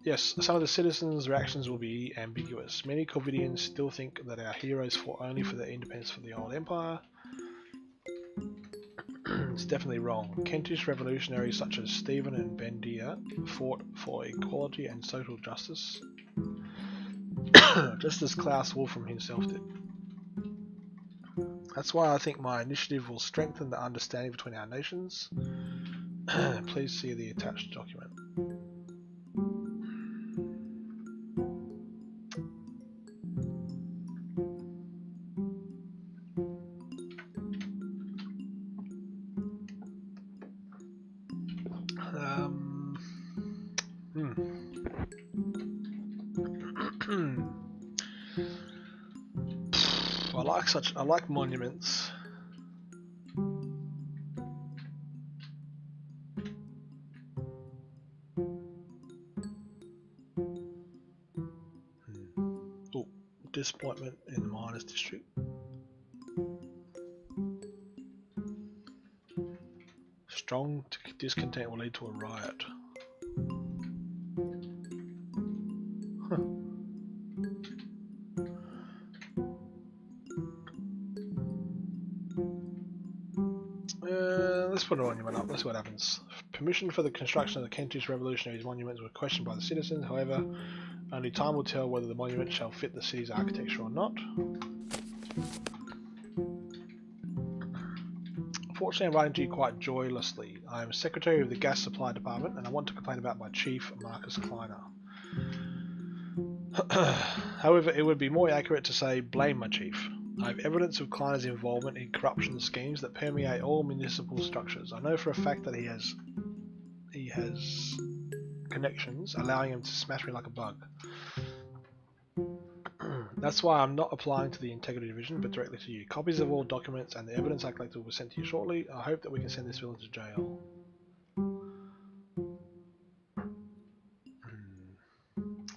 Yes, some of the citizens' reactions will be ambiguous. Many Corvidians still think that our heroes fought only for their independence from the old empire. It's definitely wrong. Kentish revolutionaries such as Stephen and Bendir fought for equality and social justice, just as Klaus Wolfram himself did. That's why I think my initiative will strengthen the understanding between our nations. Please see the attached document. I like monuments. Oh, disappointment in the miners district. Strong discontent will lead to a riot. Let's put a monument up, let's see what happens. Permission for the construction of the Kentish Revolutionaries monuments was questioned by the citizens, however, only time will tell whether the monument shall fit the city's architecture or not. Unfortunately, I'm writing to you quite joylessly. I am Secretary of the Gas Supply Department and I want to complain about my chief, Marcus Kleiner. However, it would be more accurate to say blame my chief. I have evidence of Kleiner's involvement in corruption schemes that permeate all municipal structures. I know for a fact that he has connections, allowing him to smash me like a bug. That's why I'm not applying to the Integrity Division, but directly to you. Copies of all documents and the evidence I collected will be sent to you shortly. I hope that we can send this villain to jail.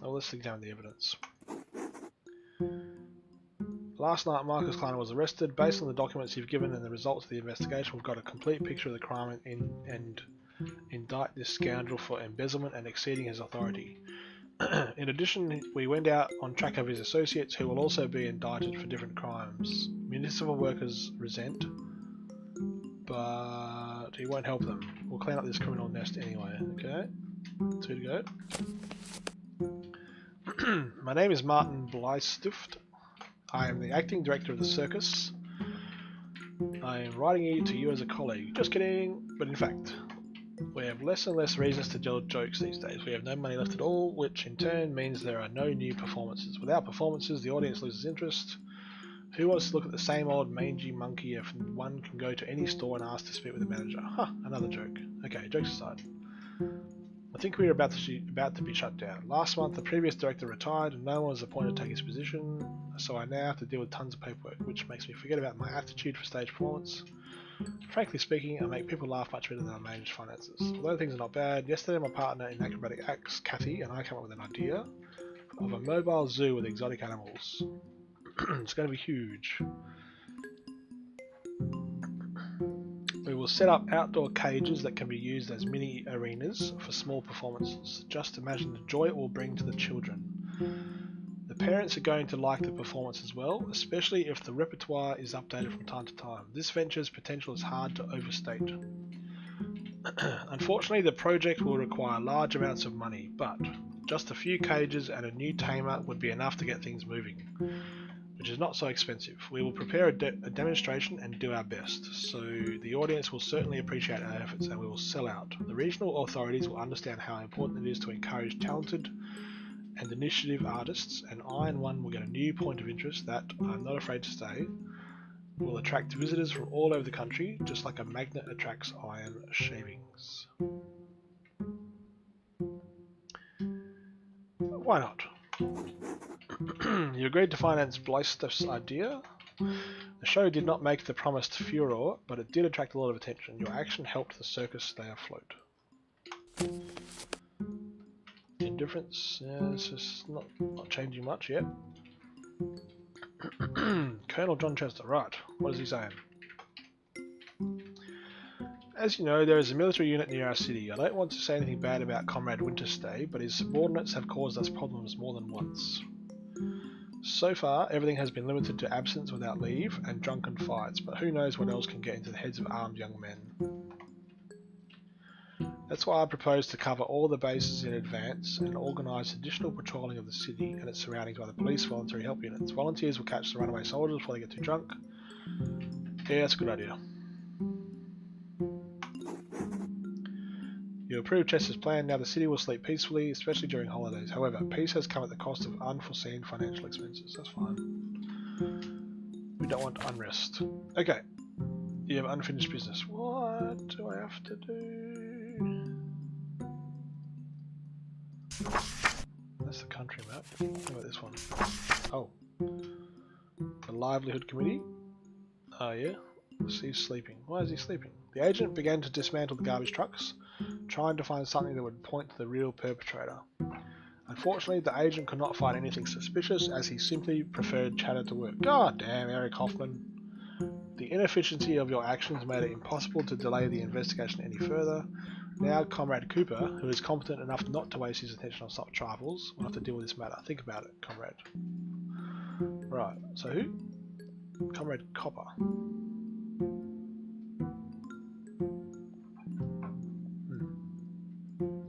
Well, let's examine the evidence. Last night, Marcus Kleiner was arrested. Based on the documents you've given and the results of the investigation, we've got a complete picture of the crime and indict this scoundrel for embezzlement and exceeding his authority. In addition, we went out on track of his associates who will also be indicted for different crimes. Municipal workers resent, but he won't help them. We'll clean up this criminal nest anyway. Okay, 2 to go. My name is Martin Bleistift. I am the acting director of the circus. I am writing you to you as a colleague. Just kidding. But in fact, we have less and less reasons to tell jokes these days. We have no money left at all, which in turn means there are no new performances. Without performances, the audience loses interest. Who wants to look at the same old mangy monkey if one can go to any store and ask to speak with the manager? Huh, another joke. Okay, jokes aside. I think we are about to be shut down. Last month, the previous director retired and no one was appointed to take his position, so I now have to deal with tons of paperwork, which makes me forget about my aptitude for stage performance. Frankly speaking, I make people laugh much better than I manage finances. Although things are not bad, yesterday my partner in acrobatic acts, Kathy, and I came up with an idea of a mobile zoo with exotic animals. It's going to be huge. We will set up outdoor cages that can be used as mini arenas for small performances. Just imagine the joy it will bring to the children. The parents are going to like the performance as well, especially if the repertoire is updated from time to time. This venture's potential is hard to overstate. Unfortunately, the project will require large amounts of money, but just a few cages and a new tamer would be enough to get things moving, which is not so expensive. We will prepare a demonstration and do our best, so the audience will certainly appreciate our efforts and we will sell out. The regional authorities will understand how important it is to encourage talented and initiative artists, and I and one will get a new point of interest that, I'm not afraid to say, will attract visitors from all over the country, just like a magnet attracts iron shavings. Why not? You agreed to finance Blystuff's idea. The show did not make the promised furore, but it did attract a lot of attention. Your action helped the circus stay afloat. Indifference, it's just not changing much yet. Colonel John Chester, right, what is he saying? As you know, there is a military unit near our city. I don't want to say anything bad about Comrade Winterstay, but his subordinates have caused us problems more than once. So far, everything has been limited to absence without leave and drunken fights, but who knows what else can get into the heads of armed young men. That's why I propose to cover all the bases in advance and organise additional patrolling of the city and its surroundings by the police voluntary help units. Volunteers will catch the runaway soldiers before they get too drunk. Yeah, that's a good idea. You approve Chester's plan. Now the city will sleep peacefully, especially during holidays. However, peace has come at the cost of unforeseen financial expenses. That's fine. We don't want unrest. Okay. You have unfinished business. What do I have to do? That's the country map. What about this one? Oh. The livelihood committee? Oh yeah. He's sleeping. Why is he sleeping? The agent began to dismantle the garbage trucks, trying to find something that would point to the real perpetrator. Unfortunately, the agent could not find anything suspicious, as he simply preferred chatter to work. God damn, Eric Hoffman. The inefficiency of your actions made it impossible to delay the investigation any further. Now Comrade Cooper, who is competent enough not to waste his attention on such trifles, will have to deal with this matter. Think about it, Comrade. Right, so who? Comrade Copper.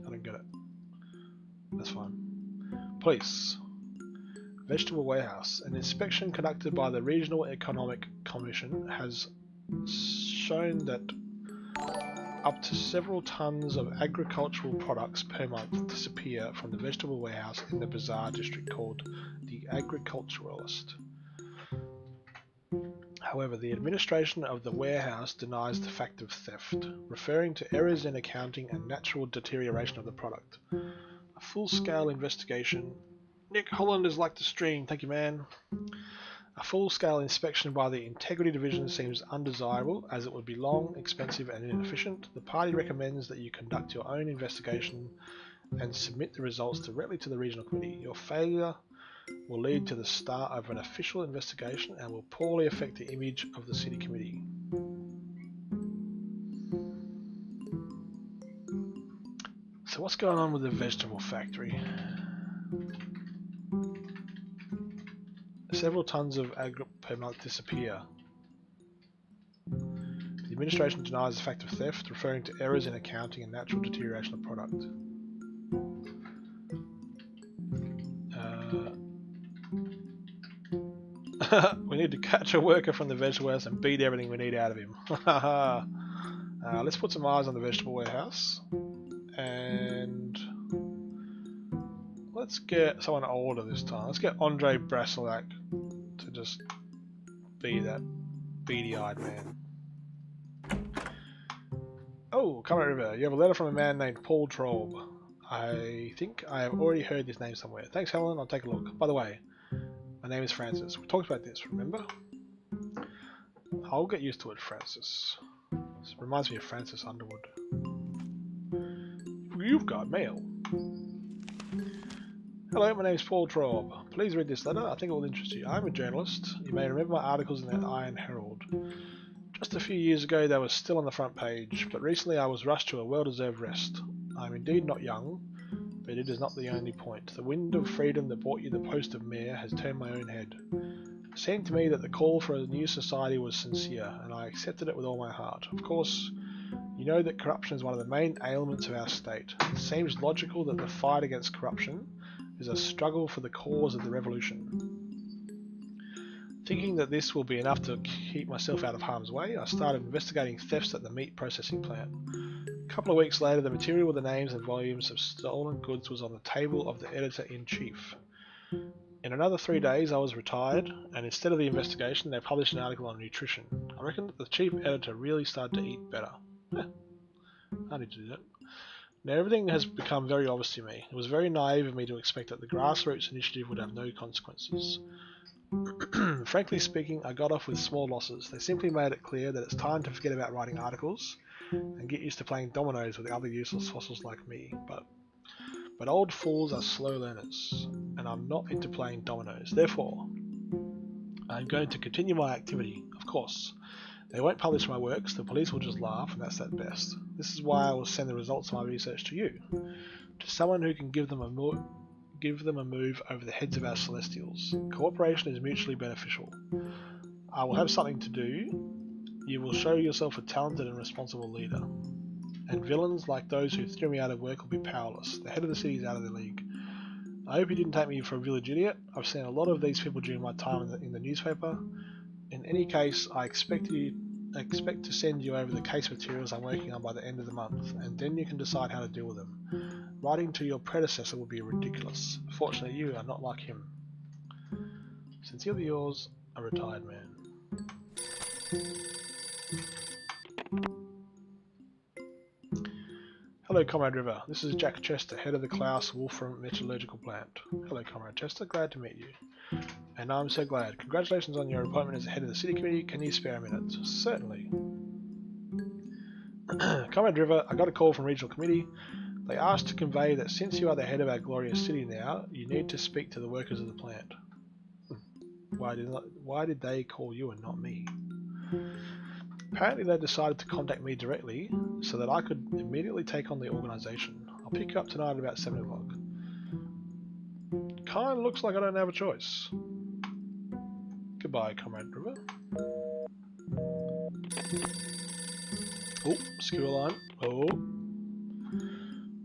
I don't get it. That's fine. Police. Vegetable warehouse. An inspection conducted by the Regional Economic Commission has shown that up to several tons of agricultural products per month disappear from the vegetable warehouse in the bazaar district called the Agriculturalist. However, the administration of the warehouse denies the fact of theft, referring to errors in accounting and natural deterioration of the product. A full-scale investigation. Nick Holland is like the stream, thank you man. A full-scale inspection by the Integrity Division seems undesirable, as it would be long, expensive and inefficient. The party recommends that you conduct your own investigation and submit the results directly to the Regional Committee. Your failure will lead to the start of an official investigation and will poorly affect the image of the City Committee. So what's going on with the vegetable factory? Several tons of agri per month disappear. The administration denies the fact of theft, referring to errors in accounting and natural deterioration of product. We need to catch a worker from the vegetable warehouse and beat everything we need out of him. Let's put some eyes on the vegetable warehouse. And let's get someone older this time. Let's get Andre Brasilak to just be that beady-eyed man. Oh, Comrade River, you have a letter from a man named Paul Traub. I think I have already heard this name somewhere. Thanks, Helen. I'll take a look. By the way, my name is Francis. We talked about this, remember? I'll get used to it, Francis. This reminds me of Francis Underwood. You've got mail. Hello, my name is Paul Traub. Please read this letter. I think it will interest you. I'm a journalist. You may remember my articles in the Iron Herald. Just a few years ago they were still on the front page, but recently I was rushed to a well-deserved rest. I'm indeed not young, but it is not the only point. The wind of freedom that brought you the post of mayor has turned my own head. It seemed to me that the call for a new society was sincere, and I accepted it with all my heart. Of course, you know that corruption is one of the main ailments of our state. It seems logical that the fight against corruption is a struggle for the cause of the revolution. Thinking that this will be enough to keep myself out of harm's way, I started investigating thefts at the meat processing plant. A couple of weeks later, the material with the names and volumes of stolen goods was on the table of the editor-in-chief. In another 3 days, I was retired, and instead of the investigation, they published an article on nutrition. I reckon that the chief editor really started to eat better. I need to do that. Now everything has become very obvious to me. It was very naive of me to expect that the grassroots initiative would have no consequences. Frankly speaking, I got off with small losses. They simply made it clear that it's time to forget about writing articles and get used to playing dominoes with other useless fossils like me. But old fools are slow learners, and I'm not into playing dominoes. Therefore, I'm going to continue my activity, of course. They won't publish my works, the police will just laugh, and that's at best. This is why I will send the results of my research to you, to someone who can give them a move over the heads of our Celestials. Cooperation is mutually beneficial. I will have something to do. You will show yourself a talented and responsible leader. And villains like those who threw me out of work will be powerless. The head of the city is out of the league. I hope you didn't take me for a village idiot. I've seen a lot of these people during my time in the newspaper. In any case, I expect to send you over the case materials I'm working on by the end of the month, and then you can decide how to deal with them. Writing to your predecessor would be ridiculous. Fortunately, you are not like him. Sincerely yours, a retired man. Hello, Comrade River. This is Jack Chester, head of the Klaus Wolfram Metallurgical Plant. Hello, Comrade Chester. Glad to meet you. And I'm so glad. Congratulations on your appointment as head of the city committee. Can you spare a minute? Certainly. Comrade River, I got a call from regional committee. They asked to convey that since you are the head of our glorious city now, you need to speak to the workers of the plant. Why did they call you and not me? Apparently they decided to contact me directly so that I could immediately take on the organisation. I'll pick you up tonight at about 7 o'clock. Kinda looks like I don't have a choice. Goodbye, Comrade River. Oh, skewer line. Oh.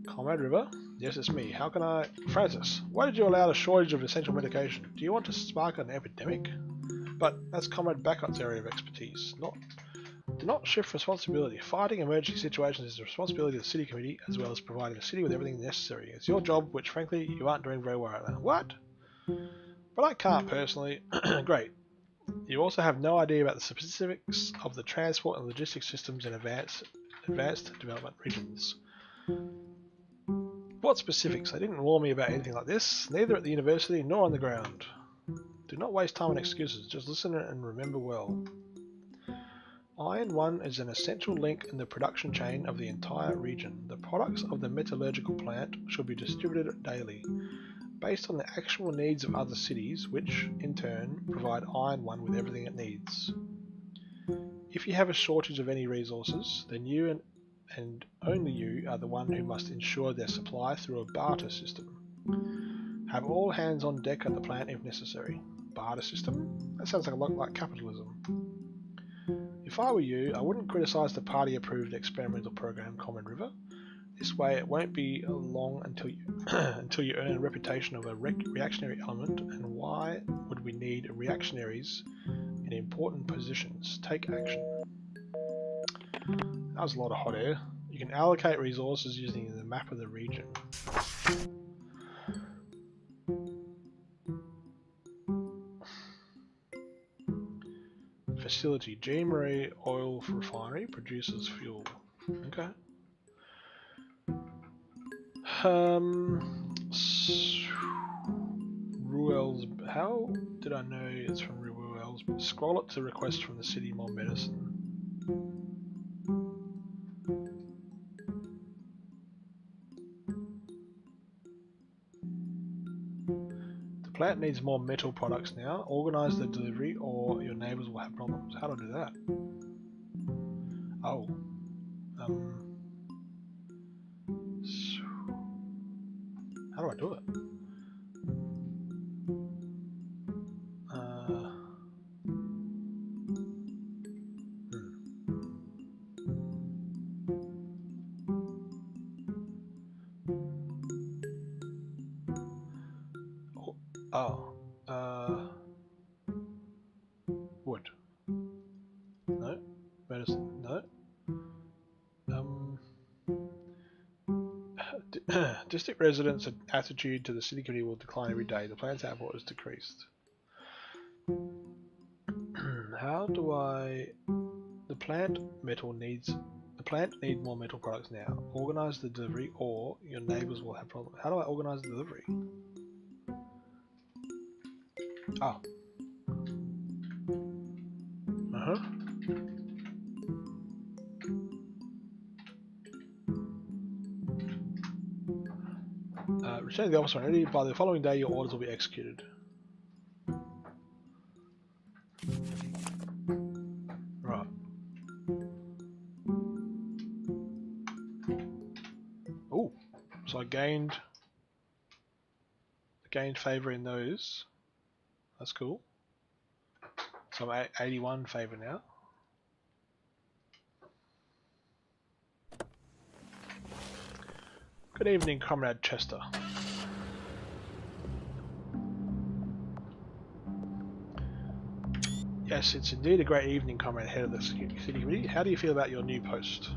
Comrade River? Yes, it's me. How can I... Francis, why did you allow a shortage of essential medication? Do you want to spark an epidemic? But that's Comrade Backot's area of expertise. Do not shift responsibility. Fighting emergency situations is the responsibility of the city committee, as well as providing the city with everything necessary. It's your job, which frankly you aren't doing very well right now. What? But I can't personally. Great. You also have no idea about the specifics of the transport and logistics systems in advanced development regions. What specifics? They didn't warn me about anything like this, neither at the university nor on the ground. Do not waste time on excuses, just listen and remember well. Iron 1 is an essential link in the production chain of the entire region. The products of the metallurgical plant should be distributed daily, based on the actual needs of other cities, which, in turn, provide Iron 1 with everything it needs. If you have a shortage of any resources, then you and only you are the one who must ensure their supply through a barter system. Have all hands on deck at the plant if necessary. Barter system? That sounds like a lot like capitalism. If I were you, I wouldn't criticise the party-approved experimental program, Common River. This way, it won't be long until you until you earn a reputation of a reactionary element. And why would we need reactionaries in important positions? Take action. That was a lot of hot air. You can allocate resources using the map of the region. Facility. Jean-Marie Oil Refinery produces fuel. Okay. Ruel's. How did I know it's from Ruel's? Scroll it to request from the city more medicine. The plant needs more metal products now. Organize the delivery or your neighbors will have problems. How do I do that? Oh. How do I do it? Wood. No. Medicine. No. District residents' attitude to the city community will decline every day. The plant's output is decreased. How do I... The plant needs more metal products now. Organize the delivery or your neighbors will have problems. How do I organize the delivery? Oh. Return to the office when ready. By the following day, your orders will be executed. Right. Oh, so I gained favor in those. That's cool. So I'm at 81 favor now. Good evening, Comrade Chester. Yes, it's indeed a great evening, Comrade Head of the City Committee. How do you feel about your new post?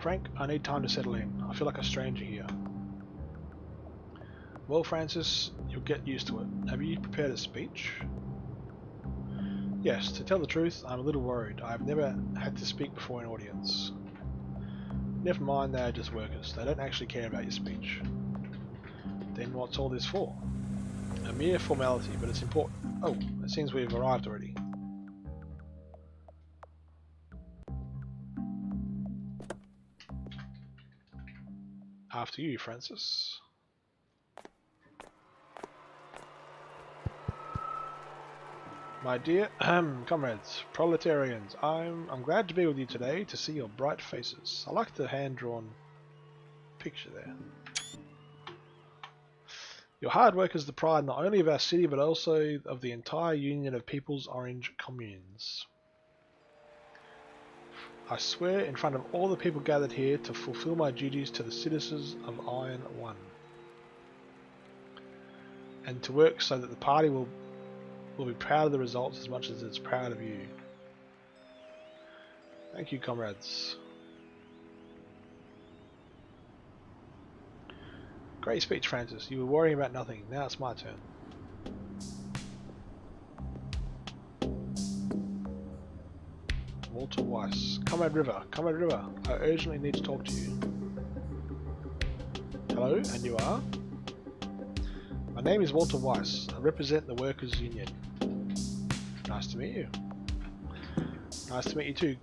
Frank, I need time to settle in. I feel like a stranger here. Well, Francis, you'll get used to it. Have you prepared a speech? Yes, to tell the truth, I'm a little worried. I've never had to speak before an audience. Never mind, they are just workers. They don't actually care about your speech. Then what's all this for? A mere formality, but it's important. Oh, it seems we've arrived already. After you, Francis. My dear comrades, proletarians, I'm glad to be with you today to see your bright faces. I like the hand-drawn picture there. Your hard work is the pride not only of our city but also of the entire Union of People's Orange Communes. I swear in front of all the people gathered here to fulfill my duties to the citizens of Iron One, and to work so that the party will be proud of the results as much as it's proud of you. Thank you, comrades. Great speech, Francis. You were worrying about nothing. Now it's my turn. Walter Weiss. Comrade River. Comrade River. I urgently need to talk to you. Hello, and you are? My name is Walter Weiss. I represent the Workers' Union. Nice to meet you. Nice to meet you too.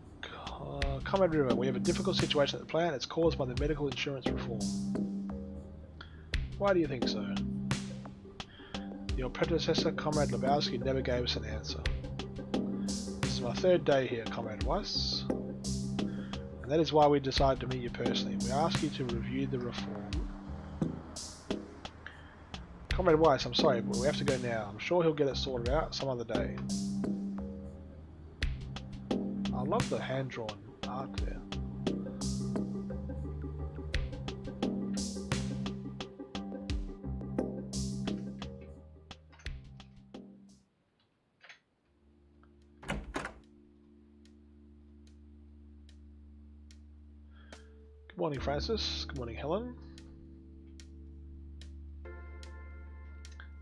Comrade River, we have a difficult situation at the plant. It's caused by the medical insurance reform. Why do you think so? Your predecessor, Comrade Lebowski, never gave us an answer. This is my third day here, Comrade Weiss. And that is why we decided to meet you personally. We ask you to review the reform. Comrade Weiss, I'm sorry, but we have to go now. I'm sure he'll get it sorted out some other day. I love the hand-drawn art there. Good morning, Francis. Good morning, Helen.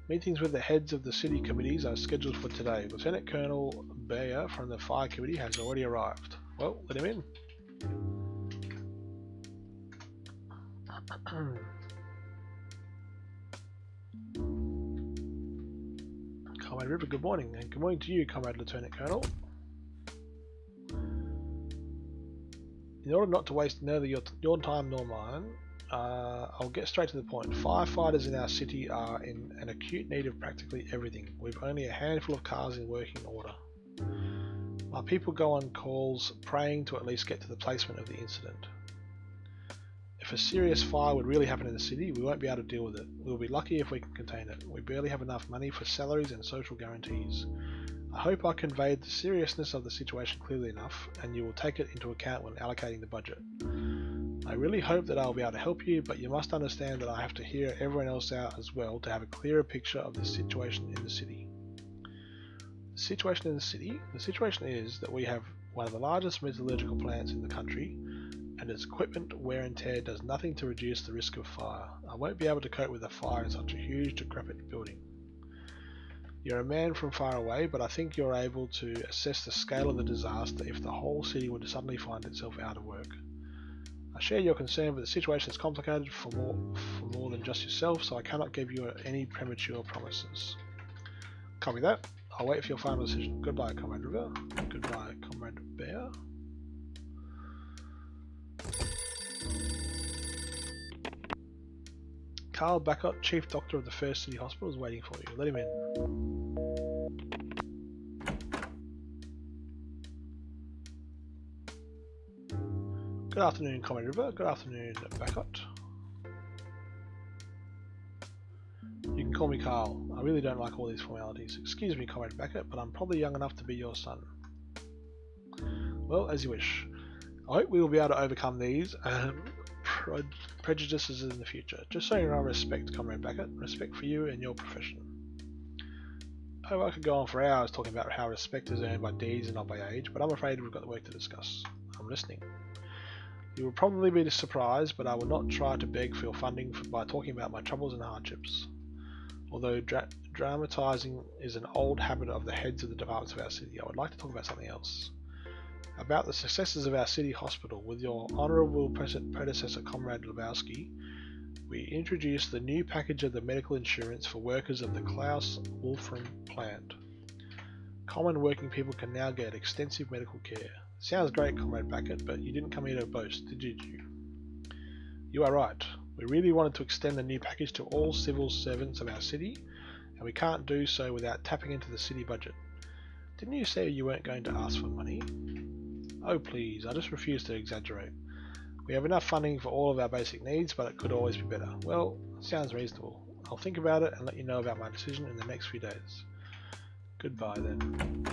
Meetings with the heads of the city committees are scheduled for today. Lieutenant Colonel Bayer from the Fire Committee has already arrived. Well, let him in. Comrade River, good morning, and good morning to you, Comrade Lieutenant Colonel. In order not to waste neither your time nor mine, I'll get straight to the point. Firefighters in our city are in an acute need of practically everything. We've only a handful of cars in working order. My people go on calls praying to at least get to the placement of the incident. If a serious fire would really happen in the city, we won't be able to deal with it. We'll be lucky if we can contain it. We barely have enough money for salaries and social guarantees. I hope I conveyed the seriousness of the situation clearly enough, and you will take it into account when allocating the budget. I really hope that I'll be able to help you, but you must understand that I have to hear everyone else out as well to have a clearer picture of the situation in the city. The situation is that we have one of the largest metallurgical plants in the country, and its equipment wear and tear does nothing to reduce the risk of fire. I won't be able to cope with a fire in such a huge, decrepit building. You're a man from far away, but I think you're able to assess the scale of the disaster if the whole city would suddenly find itself out of work. I share your concern, but the situation is complicated for more than just yourself, so I cannot give you any premature promises. Copy that. I'll wait for your final decision. Goodbye, Comrade River. Goodbye, Comrade Bear. Carl Bacot, Chief Doctor of the First City Hospital, is waiting for you. Let him in. Good afternoon, Comrade River. Good afternoon, Bacot. You can call me Carl. I really don't like all these formalities. Excuse me, Comrade Bacot, but I'm probably young enough to be your son. Well, as you wish. I hope we will be able to overcome these prejudices in the future. Just so you know, respect, Comrade Bacot. Respect for you and your profession. Oh, I could go on for hours talking about how respect is earned by deeds and not by age, but I'm afraid we've got work to discuss. I'm listening. You will probably be surprised, but I will not try to beg for your funding by talking about my troubles and hardships. Although dramatising is an old habit of the heads of the departments of our city, I would like to talk about something else. About the successes of our city hospital. With your honourable predecessor, Comrade Lebowski, we introduced the new package of the medical insurance for workers of the Klaus Wolfram plant. Common working people can now get extensive medical care. Sounds great, Comrade Bacot, but you didn't come here to boast, did you? You are right. We really wanted to extend the new package to all civil servants of our city, and we can't do so without tapping into the city budget. Didn't you say you weren't going to ask for money? Oh please, I just refuse to exaggerate. We have enough funding for all of our basic needs, but it could always be better. Well, sounds reasonable. I'll think about it and let you know about my decision in the next few days. Goodbye then.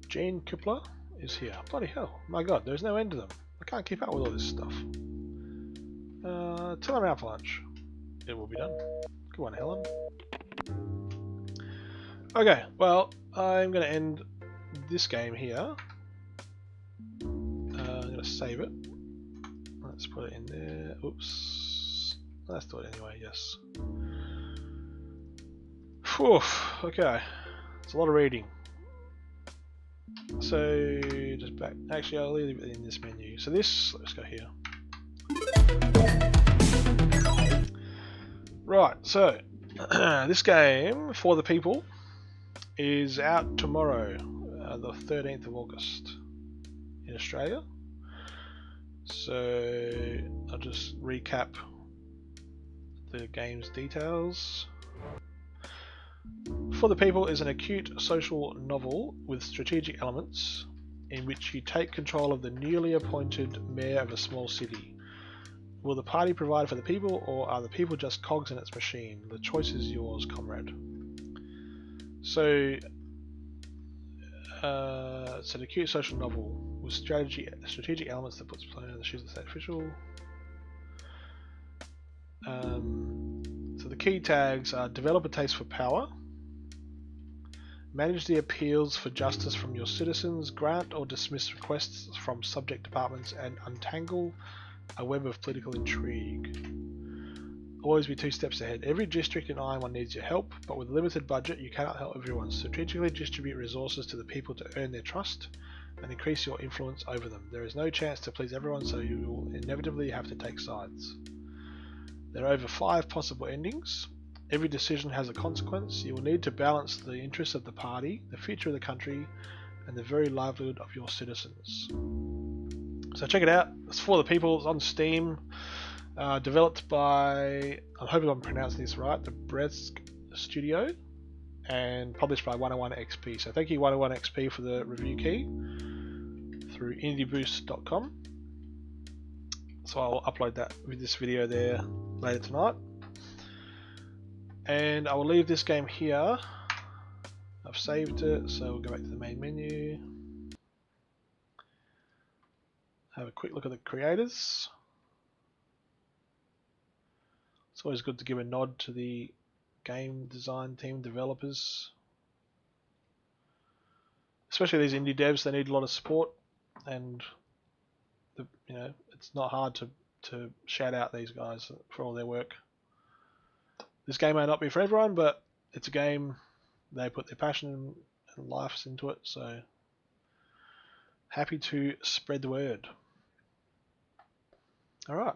Jean Kupler is here. Bloody hell. My god, there's no end to them. I can't keep up with all this stuff. Till I'm out for lunch. It will be done. Good one, Helen. Okay, well, I'm going to end this game here. I'm going to save it. Let's put it in there. Oops. Let's do it anyway, yes. Whew, okay. It's a lot of reading. So, just back. Actually, I'll leave it in this menu. So this, let's go here. Right, so this game, For the People, is out tomorrow, the 13th of August in Australia. So I'll just recap the game's details. For the People is an acute social novel with strategic elements in which you take control of the newly appointed mayor of a small city. Will the party provide for the people, or are the people just cogs in its machine? The choice is yours, comrade. So, it's an acute social novel with strategic elements that puts play on the shoes of the state official. So the key tags are develop a taste for power, Manage the appeals for justice from your citizens, grant or dismiss requests from subject departments, and untangle a web of political intrigue. Always be 2 steps ahead. Every district in Iron One needs your help, but with a limited budget you cannot help everyone. Strategically distribute resources to the people to earn their trust and increase your influence over them. There is no chance to please everyone, so you will inevitably have to take sides. There are over 5 possible endings. Every decision has a consequence. You will need to balance the interests of the party, the future of the country, and the very livelihood of your citizens. So check it out. It's for the people. It's on Steam. Developed by, I'm hoping I'm pronouncing this right, the Brezg studio, and published by 101XP. So thank you 101XP for the review key through indieboost.com. So I'll upload that with this video there later tonight. And I will leave this game here. I've saved it, so we'll go back to the main menu. Have a quick look at the creators. It's always good to give a nod to the game design team developers. Especially these indie devs, they need a lot of support, and it's not hard to shout out these guys for all their work. This game may not be for everyone, but it's a game they put their passion and lives into it, so happy to spread the word. Alright,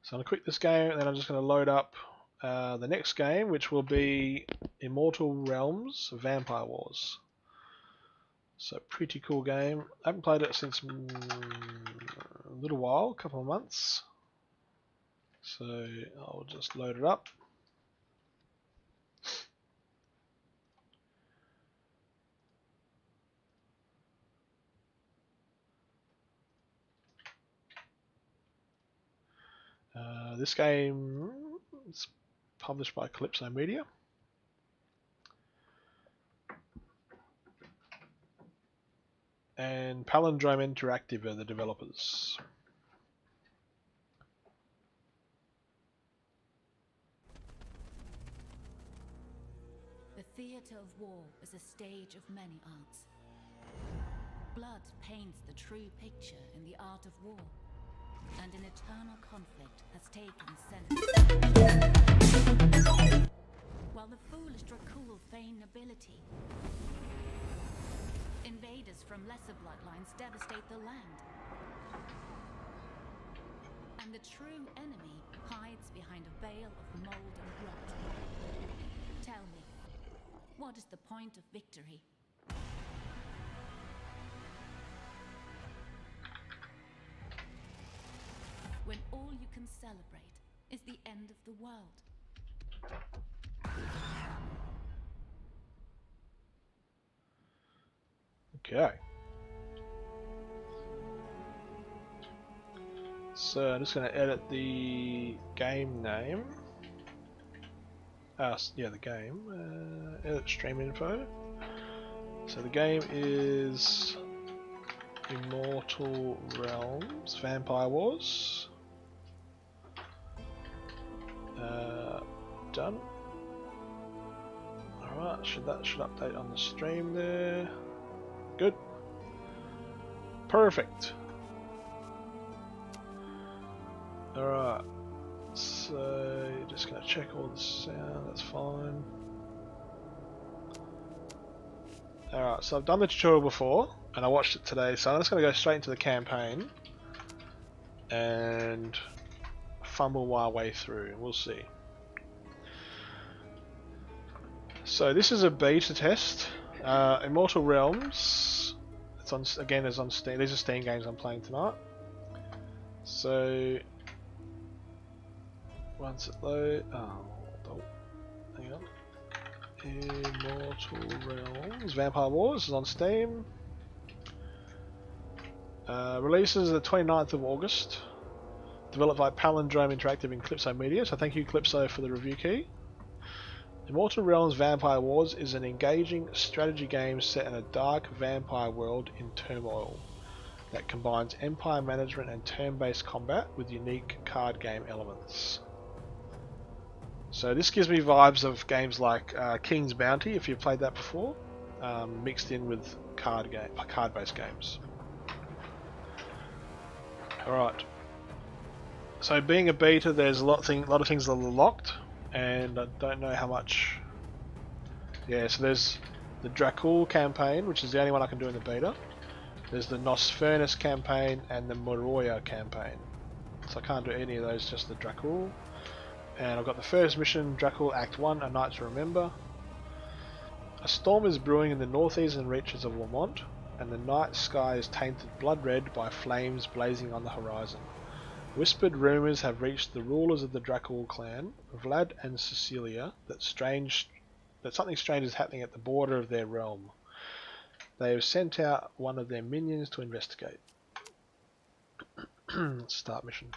so I'm going to quit this game and then I'm just going to load up the next game, which will be Immortal Realms Vampire Wars. So pretty cool game. I haven't played it since a little while, a couple of months. So I'll just load it up. This game is published by Calypso Media. And Palindrome Interactive are the developers. The theatre of war is a stage of many arts. Blood paints the true picture in the art of war, and an eternal conflict has taken center. While the foolish Dracul feign nobility, invaders from lesser bloodlines devastate the land. And the true enemy hides behind a veil of mold and rot. Tell me, what is the point of victory? When all you can celebrate is the end of the world. Okay. So I'm just going to edit the game name. Yeah, the game. Edit stream info. So the game is Immortal Realms Vampire Wars. Done. Alright, that should update on the stream there. Good. Perfect. Alright. So just gonna check all the sound, that's fine. Alright, so I've done the tutorial before and I watched it today, so I'm just gonna go straight into the campaign and fumble my way through, we'll see. So this is a beta test. Immortal Realms. It's on again. It's on Steam. These are Steam games I'm playing tonight. So once it loads, hang on. Immortal Realms Vampire Wars is on Steam. Releases the 29th of August. Developed by Palindrome Interactive and Calypso Media. So thank you, Calypso, for the review key. Immortal Realms Vampire Wars is an engaging strategy game set in a dark vampire world in turmoil that combines empire management and turn-based combat with unique card game elements. So this gives me vibes of games like King's Bounty, if you've played that before, mixed in with card-based games. All right. So being a beta, there's a lot of things that are locked, and I don't know how much. Yeah, so there's the Dracul campaign, which is the only one I can do in the beta. There's the Nosfernus campaign and the Moroya campaign. So I can't do any of those, just the Dracul. And I've got the first mission, Dracul Act 1, A Night to Remember. A storm is brewing in the northeastern reaches of Lamont, and the night sky is tainted blood red by flames blazing on the horizon. Whispered rumours have reached the rulers of the Dracul clan, Vlad and Cecilia, that something strange is happening at the border of their realm. They have sent out one of their minions to investigate. Let's start mission.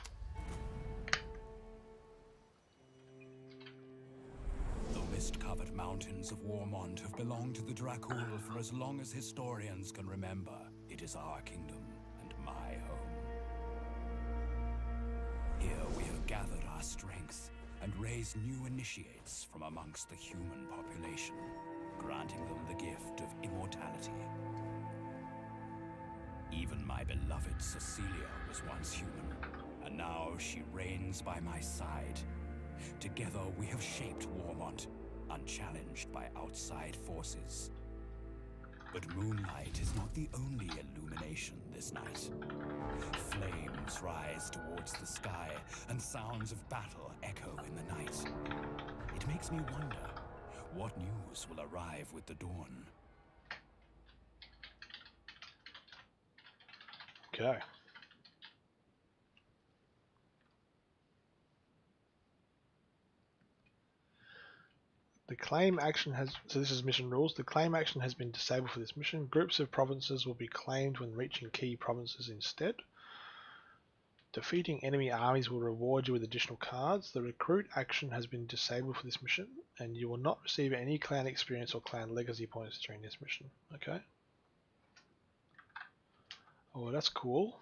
The mist-covered mountains of Warmont have belonged to the Dracul for as long as historians can remember. It is our kingdom and my home. Here we have gathered our strength and raised new initiates from amongst the human population, granting them the gift of immortality. Even my beloved Cecilia was once human, and now she reigns by my side. Together we have shaped Warmont, unchallenged by outside forces. But moonlight is not the only illumination this night. Flames rise towards the sky, and sounds of battle echo in the night. It makes me wonder, what news will arrive with the dawn? Okay. The claim action has, so this is mission rules, the claim action has been disabled for this mission. Groups of provinces will be claimed when reaching key provinces instead. Defeating enemy armies will reward you with additional cards. The recruit action has been disabled for this mission, and you will not receive any clan experience or clan legacy points during this mission. Okay. Oh, that's cool.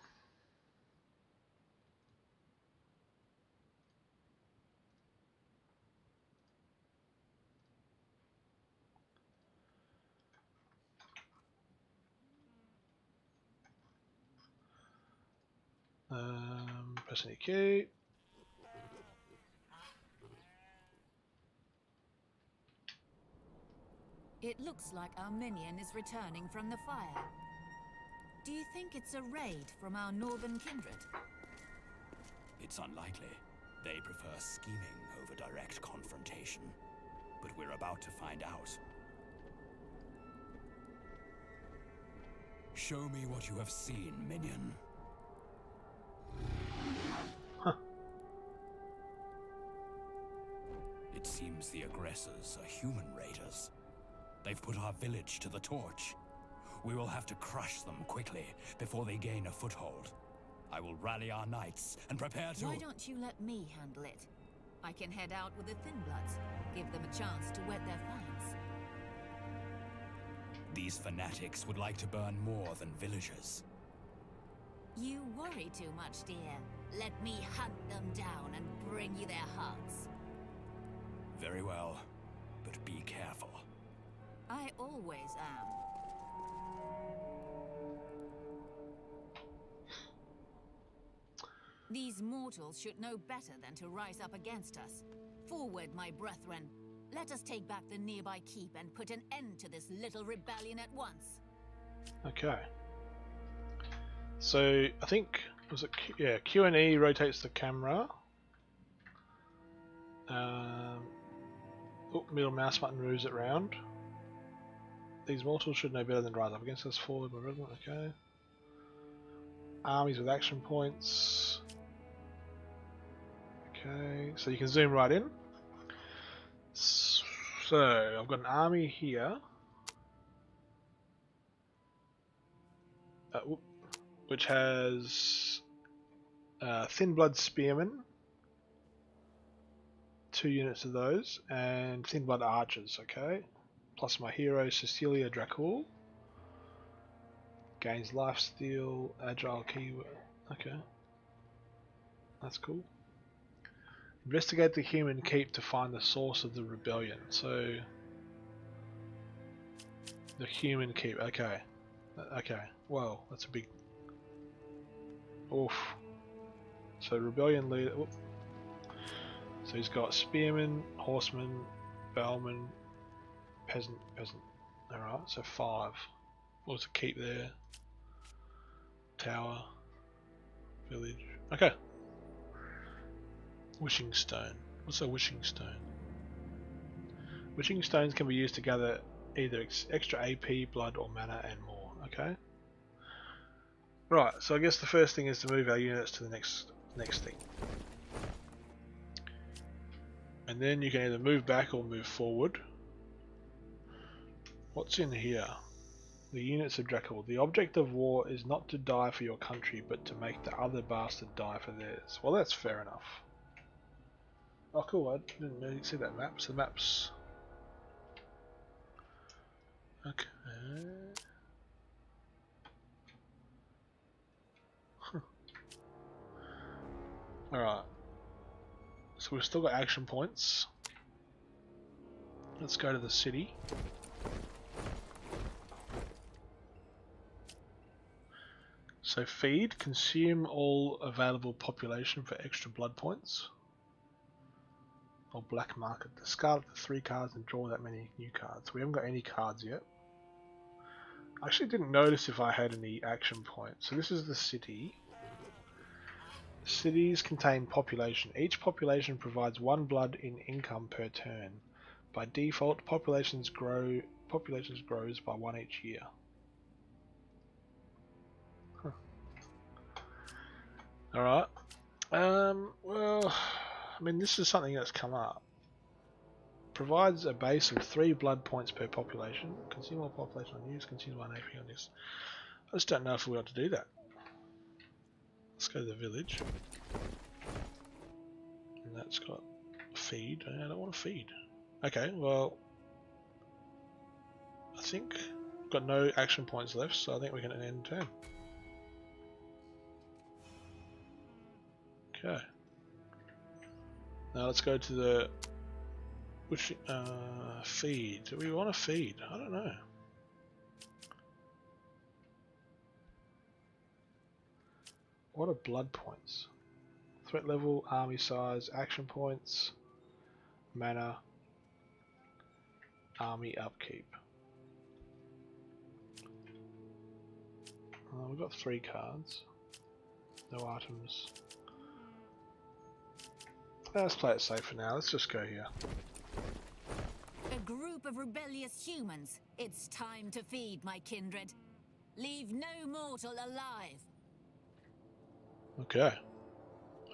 Press any key. It looks like our minion is returning from the fire. Do you think it's a raid from our northern kindred? It's unlikely. They prefer scheming over direct confrontation. But we're about to find out. Show me what you have seen, minion. Huh. It seems the aggressors are human raiders. They've put our village to the torch. We will have to crush them quickly before they gain a foothold. I will rally our knights and prepare to— Why don't you let me handle it? I can head out with the Thin Bloods, give them a chance to wet their fangs. These fanatics would like to burn more than villagers. You worry too much, dear. Let me hunt them down and bring you their hearts. Very well, but be careful. I always am. These mortals should know better than to rise up against us. Forward, my brethren. Let us take back the nearby keep and put an end to this little rebellion at once. Okay. So I think Q and E rotates the camera. Middle mouse button moves it round. These mortals should know better than to rise up against us. Forward, my brethren. Okay. Armies with action points. Okay, so you can zoom right in. So I've got an army here, which has Thin Blood Spearmen, 2 units of those, and Thin Blood Archers. Okay, plus my hero Cecilia Dracul. Gains lifesteal, agile keyword. Okay, that's cool. Investigate the human keep to find the source of the rebellion. So, the human keep. Okay. Okay. Whoa, that's a big. Oof. So rebellion leader. Whoop. So he's got spearman, horseman, bellman, peasant. All right. So 5. What was the keep there? Tower. Village. Okay. Wishing stone. What's a wishing stone? Wishing stones can be used to gather either extra AP, blood, or mana and more. Okay. Right. So I guess the first thing is to move our units to the next thing, and then you can either move back or move forward. What's in here? The units of Drakkar. The object of war is not to die for your country, but to make the other bastard die for theirs. Well, that's fair enough. Oh, cool. I didn't really see that map. So the map's okay. Alright. So we've still got action points. Let's go to the city. So feed, consume all available population for extra blood points. Or black market. Discard the 3 cards and draw that many new cards. We haven't got any cards yet. I actually didn't notice if I had any action points. So this is the city. Cities contain population. Each population provides 1 blood in income per turn. By default, populations grows by 1 each year. Huh. Alright. Well, I mean, this is something that's come up. Provides a base of 3 blood points per population. Consume all population on use. Consume 1 AP on this. I just don't know if we ought to do that. Let's go to the village. And that's got feed. I don't want to feed. Okay, well, I think we've got no action points left, so I think we can end turn. Okay. Now let's go to the feed. Do we want to feed? I don't know. What are blood points? Threat level, army size, action points, mana, army upkeep. We've got 3 cards. No items. Let's play it safe for now. Let's just go here. A group of rebellious humans. It's time to feed, my kindred. Leave no mortal alive. Okay.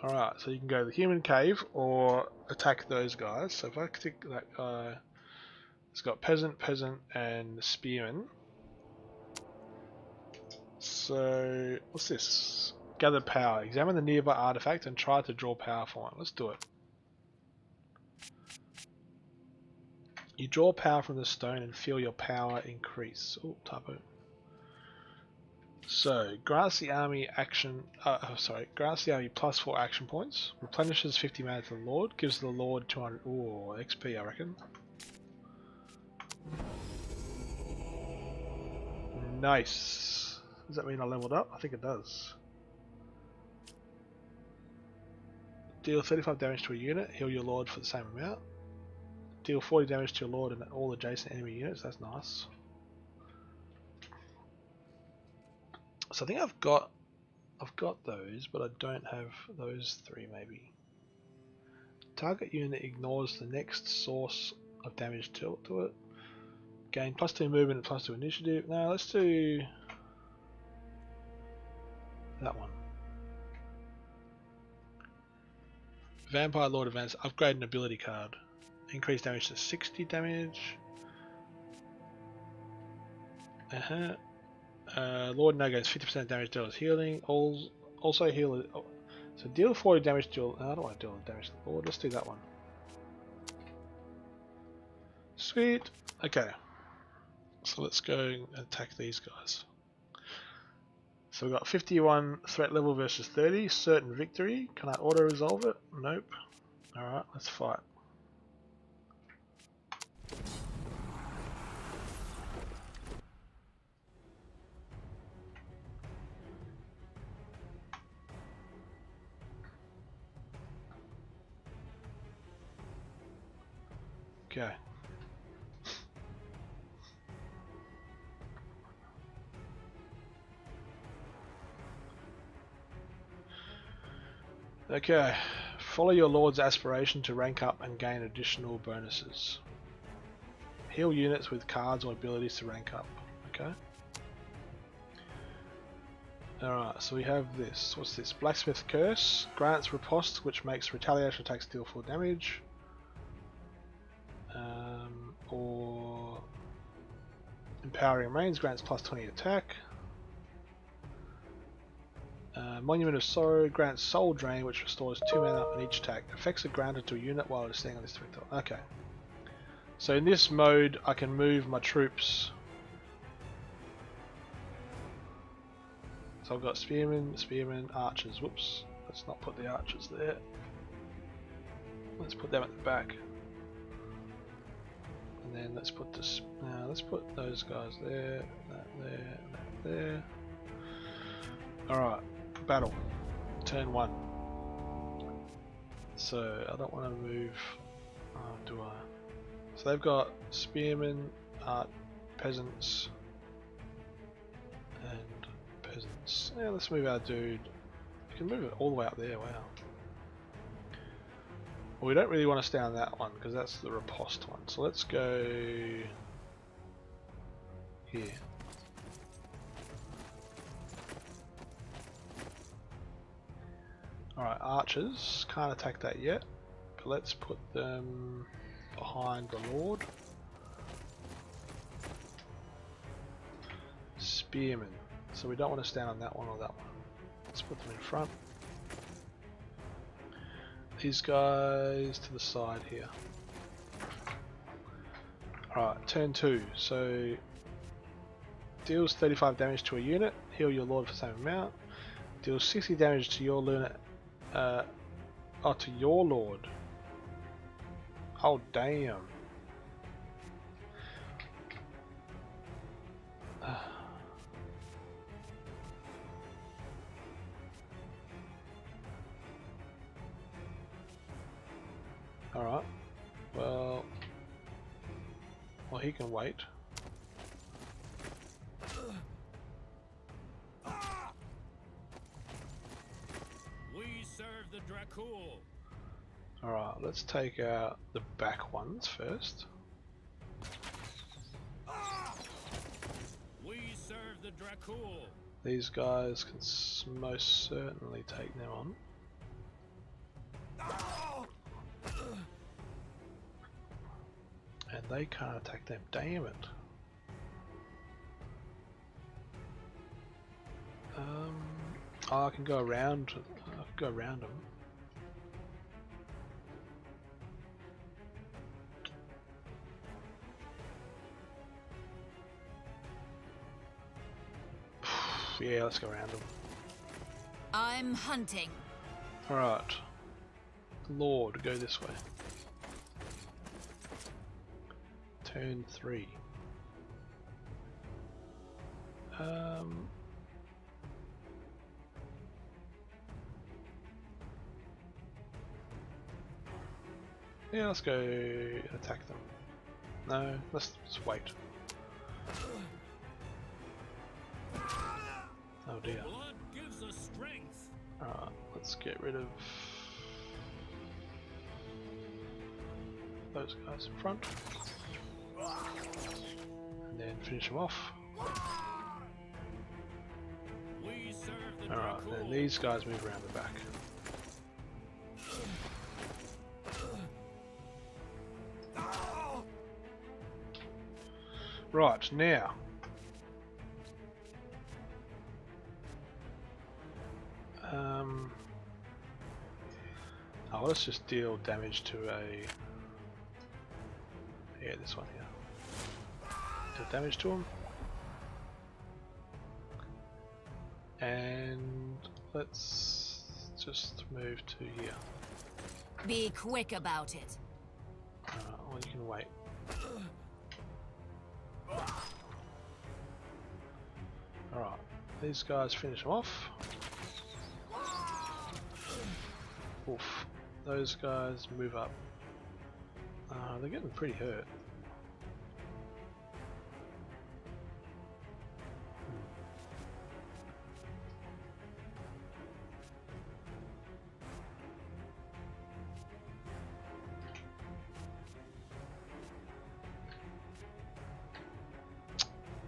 Alright, so you can go to the human cave or attack those guys. So if I click that guy, it's got peasant, and spearman. So, what's this? Gather power. Examine the nearby artifact and try to draw power from it. Let's do it. You draw power from the stone and feel your power increase. Oh, typo. So, grants the army grants the army plus 4 action points. Replenishes 50 mana to the Lord. Gives the Lord 200 XP, I reckon. Nice. Does that mean I leveled up? I think it does. Deal 35 damage to a unit. Heal your Lord for the same amount. Deal 40 damage to your Lord and all adjacent enemy units. That's nice. So I think I've got those, but I don't have those 3 maybe. Target unit ignores the next source of damage to it. Gain +2 movement and +2 initiative. No, let's do that one. Vampire Lord Advance. Upgrade an ability card. Increase damage to 60 damage. Lord now goes 50% damage deals healing. Also heal. So deal 40 damage to. I don't want to deal damage to the Lord. Let's do that one. Sweet. Okay. So let's go and attack these guys. So we've got 51 threat level versus 30. Certain victory. Can I auto resolve it? Nope. Alright, let's fight. Okay. Okay. Follow your lord's aspiration to rank up and gain additional bonuses. Heal units with cards or abilities to rank up. Okay. Alright, so we have this. What's this? Blacksmith Curse. Grants riposte, which makes retaliation attacks deal full damage. Or Empowering Rains grants plus 20 attack. Monument of Sorrow grants Soul Drain, which restores 2 mana on each attack. Effects are granted to a unit while it is staying on this territory. Okay. So in this mode, I can move my troops. So I've got Spearmen, Archers. Whoops. Let's not put the Archers there. Let's put them at the back. And then let's put this. Let's put those guys there, that there, that there. Alright, battle. Turn 1. So I don't want to move. Do I? So they've got Spearmen, Peasants, and Peasants. Yeah, let's move our dude. We can move it all the way up there. Wow. Well, we don't really want to stay on that one because that's the riposte one. So let's go here. Alright, archers. Can't attack that yet. But let's put them behind the Lord. Spearmen. So we don't want to stand on that one or that one. Let's put them in front. These guys to the side here. Alright, turn 2. So deals 35 damage to a unit, heal your lord for the same amount. Deals 60 damage to your unit. To your lord. Oh damn. Alright. Well, he can wait. We serve the Dracul. Alright, let's take out the back ones first. We serve the Dracul. These guys can most certainly take them on. And they can't attack them, damn it. I can go around. Them. Yeah, let's go around them. I'm hunting. Alright. Lord, go this way. Turn 3. Yeah, let's go attack them. No, let's just wait. Oh dear. Blood gives us strength. Alright, let's get rid of those guys in front. And then finish them off. Alright, then these guys move around the back. Right, now. Let's just deal damage to this one here. Deal damage to him. And let's just move to here. Be quick about it. Well, you can wait. Alright, these guys finish them off. Oof. Those guys move up. They're getting pretty hurt.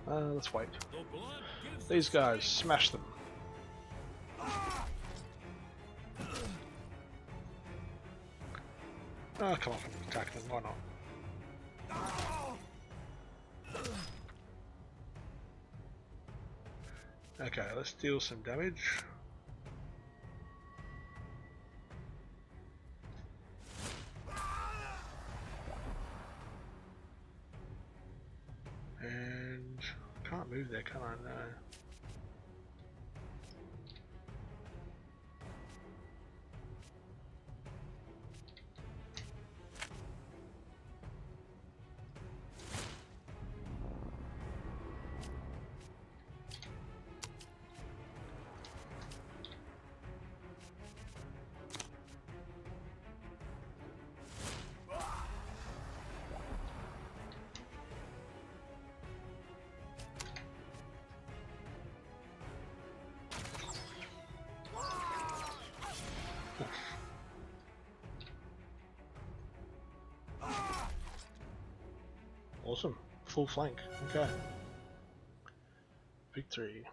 Let's wait. These guys, smash them. Oh, come on, attack them, why not? Okay, let's deal some damage. And can't move there, can I? No. Awesome. Full flank. Okay. Victory.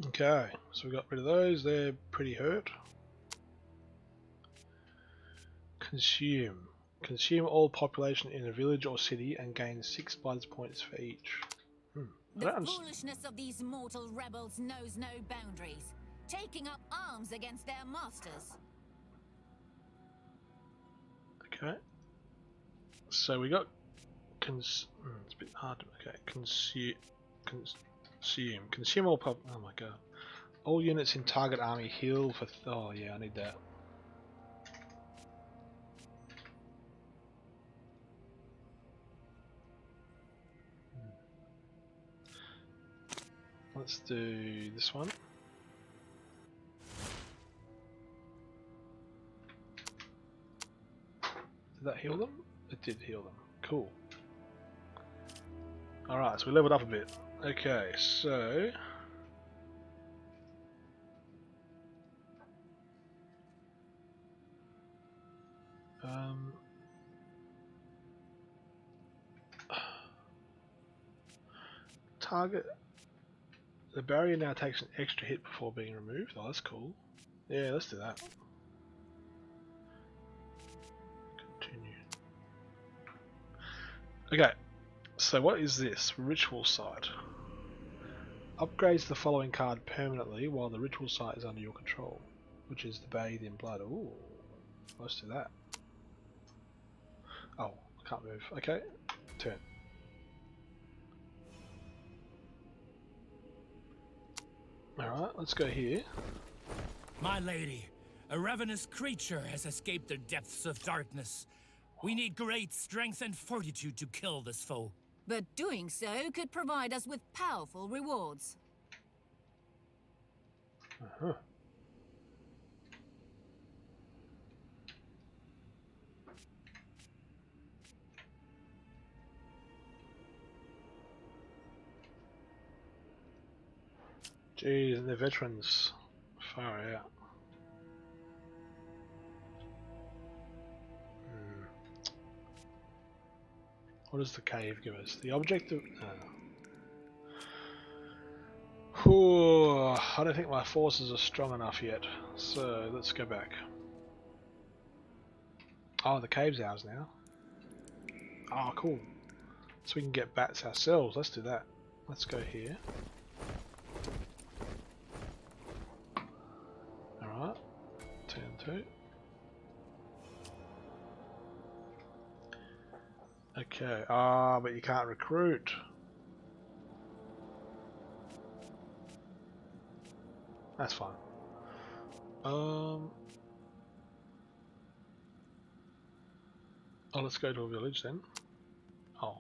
Okay, so we got rid of those. They're pretty hurt. Consume. Consume all population in a village or city and gain 6 blood points for each. The foolishness of these mortal rebels knows no boundaries, taking up arms against their masters. Okay. So we got it's a bit hard to consume all oh my god. All units in target army heal for oh yeah, I need that. Let's do this one. Did that heal them? It did heal them. Cool. Alright, so we leveled up a bit. Okay, so target. The barrier now takes an extra hit before being removed. Oh, that's cool. Yeah, let's do that. Continue. Okay, so what is this? Ritual site. Upgrades the following card permanently while the ritual site is under your control, which is the bathe in blood. Ooh, let's do that. Oh, I can't move. Okay, turn. Alright, let's go here. My lady, a ravenous creature has escaped the depths of darkness. We need great strength and fortitude to kill this foe. But doing so could provide us with powerful rewards. Uh-huh. Jeez, and the veterans far out. What does the cave give us? The objective. I don't think my forces are strong enough yet, so let's go back. Oh, the cave's ours now. Oh, cool. So we can get bats ourselves. Let's do that. Let's go here. Alright. Turn 2. Okay. Ah, but you can't recruit. That's fine. Oh, let's go to a village then. Oh.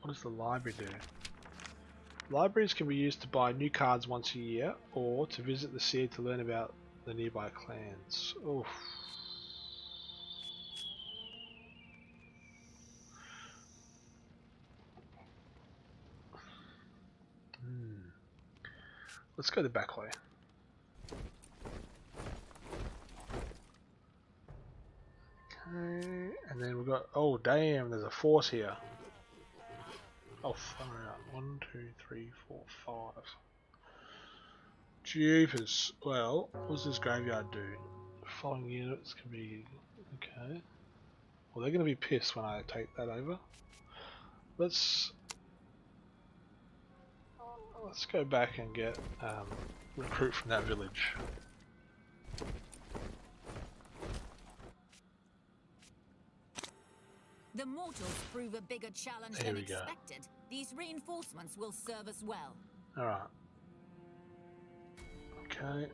What does the library do? Libraries can be used to buy new cards once a year, or to visit the seer to learn about the nearby clans. Oof. Let's go the back way. Okay, and then we've got, oh damn, there's a force here. Oh, far out. 1, 2, 3, 4, 5. Jeepers. Well, what does this graveyard do? Following units can be, okay. Well, they're going to be pissed when I take that over. Let's go back and get recruit from that village. The mortals prove a bigger challenge There than we go. expected. These reinforcements will serve us well. Alright. Okay.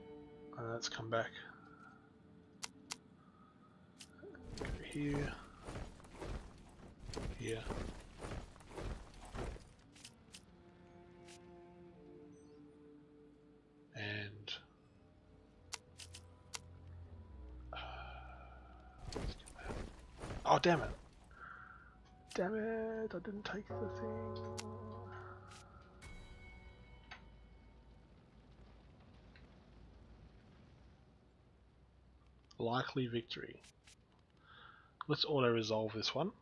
And let's come back. Go here. Here. And oh damn it! Damn it! I didn't take the thing. Likely victory. Let's auto-resolve this one.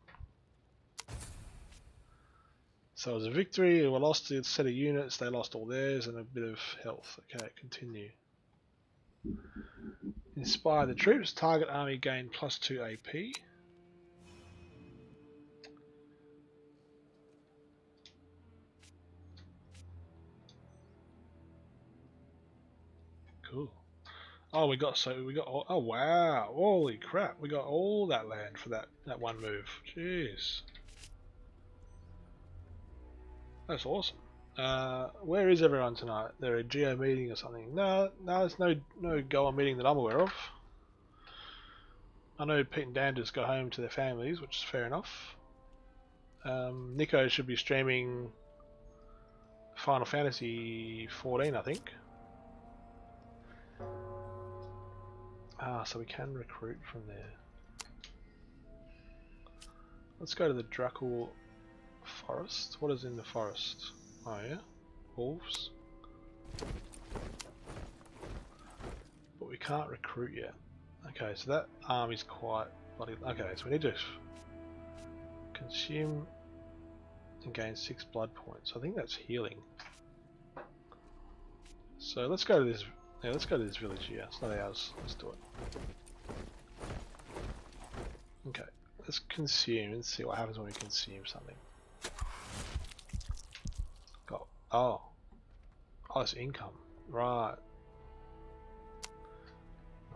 So it was a victory, we lost a set of units, they lost all theirs and a bit of health. Okay, continue. Inspire the troops, target army gain +2 AP. Cool. Oh, oh wow, holy crap, we got all that land for that one move. Jeez. That's awesome. Where is everyone tonight? They're a geo meeting or something? No, there's no Goa meeting that I'm aware of. I know Pete and Dan just go home to their families, which is fair enough. Nico should be streaming Final Fantasy 14, I think. Ah, so we can recruit from there. Let's go to the Drakul Forest. What is in the forest? Oh yeah, wolves. But we can't recruit yet. Okay, so that army's quite bloody. Okay, so we need to consume and gain 6 blood points. I think that's healing. So let's go to this. Yeah, let's go to this village here. It's not ours. Let's do it. Okay, let's consume and see what happens when we consume something. Got oh, it's income, right?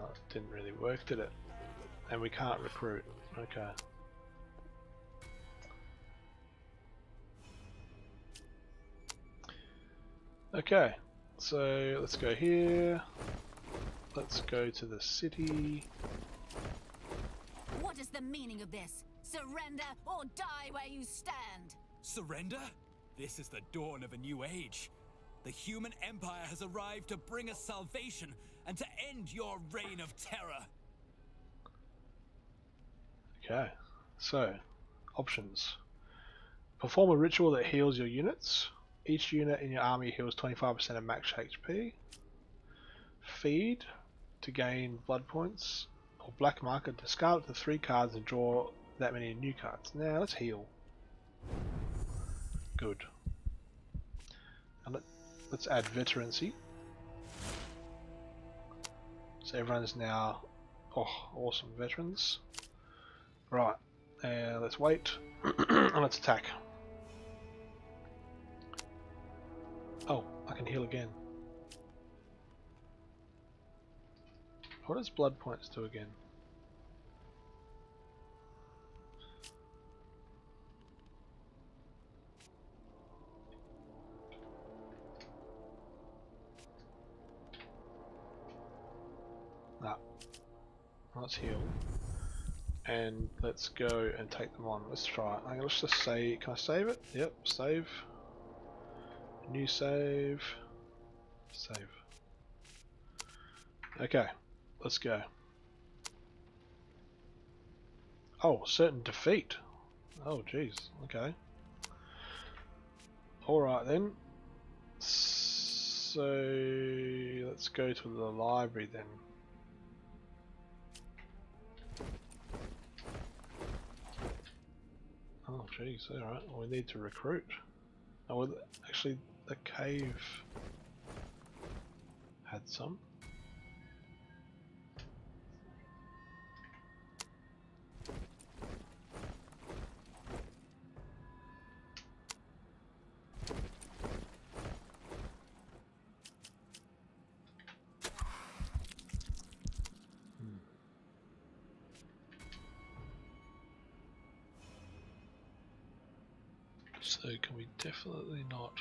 Oh, it didn't really work, did it? And we can't recruit. Okay. Okay, so let's go here. Let's go to the city. What is the meaning of this? Surrender or die where you stand. Surrender? This is the dawn of a new age. The human empire has arrived to bring us salvation and to end your reign of terror. Okay, so options. Perform a ritual that heals your units. Each unit in your army heals 25% of max HP. Feed to gain blood points. Or black market, discard up to 3 cards and draw that many new cards. Now let's heal. Good. And let's add veterancy. So everyone's now, oh, awesome veterans. Right, let's wait and let's attack. Oh, I can heal again. What does blood points do again? Ah, let's heal. And let's go and take them on. Let's try it. Let's just say, can I save it? Yep, save. New save. Save. Okay, let's go. Oh, certain defeat. Oh, jeez. Okay. Alright then. So, let's go to the library then. Oh, jeez. Alright. Well, we need to recruit. Oh, well, actually, the cave had some. So can we definitely not?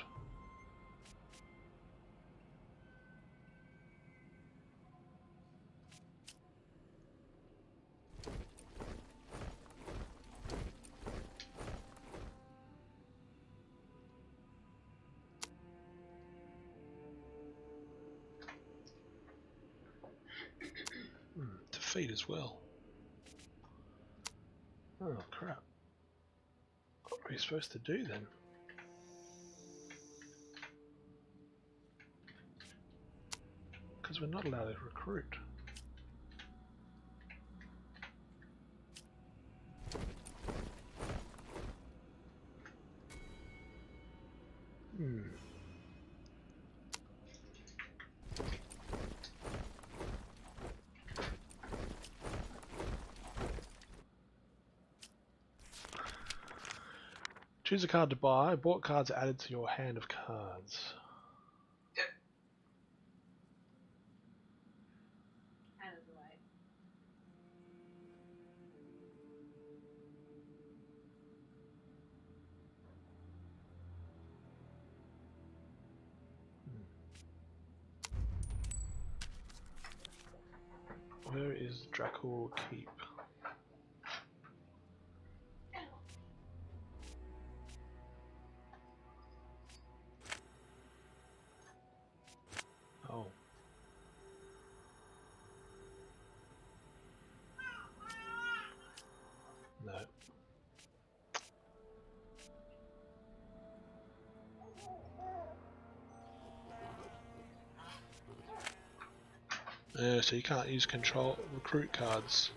Defeat as well. Oh crap. What are we supposed to do then? Because we're not allowed to recruit. Choose a card to buy. Bought cards are added to your hand of cards. Out of the way. Where is Drackle Keep? Oh. No. Yeah, so you can't use control recruit cards.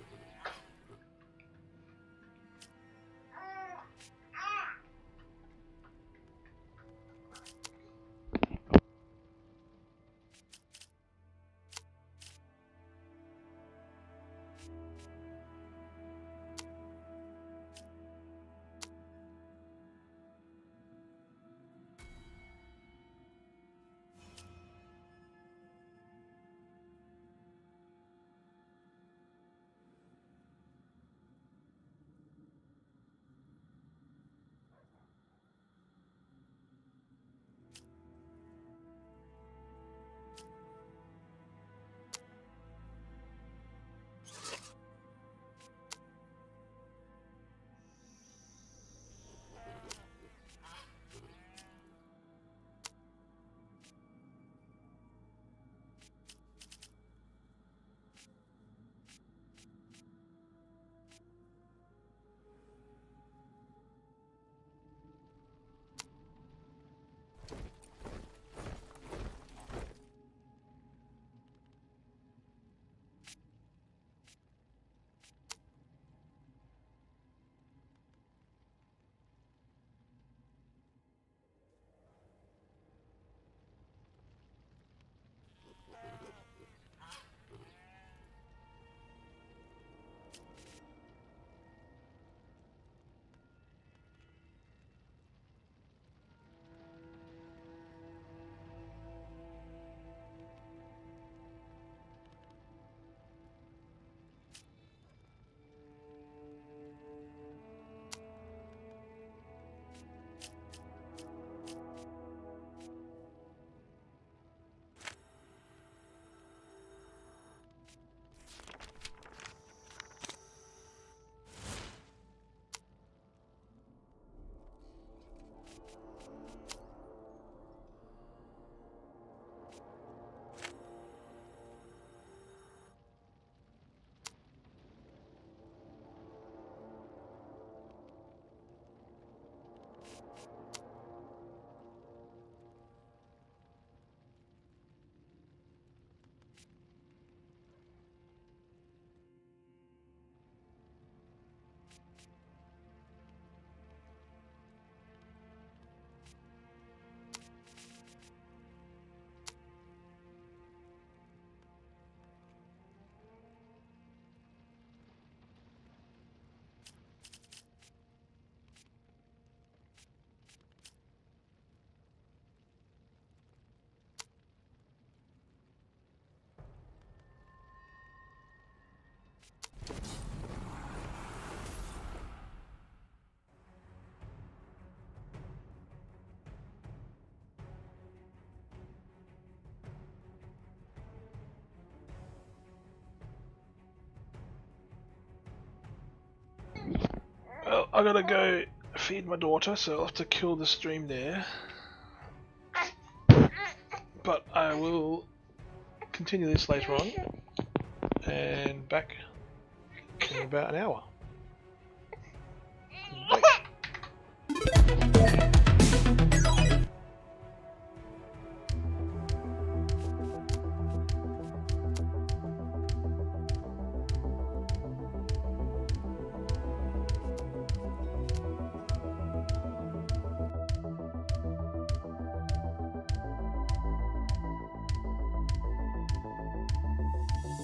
I gotta go feed my daughter, so I'll have to kill the stream there. But I will continue this later on, and back in about an hour.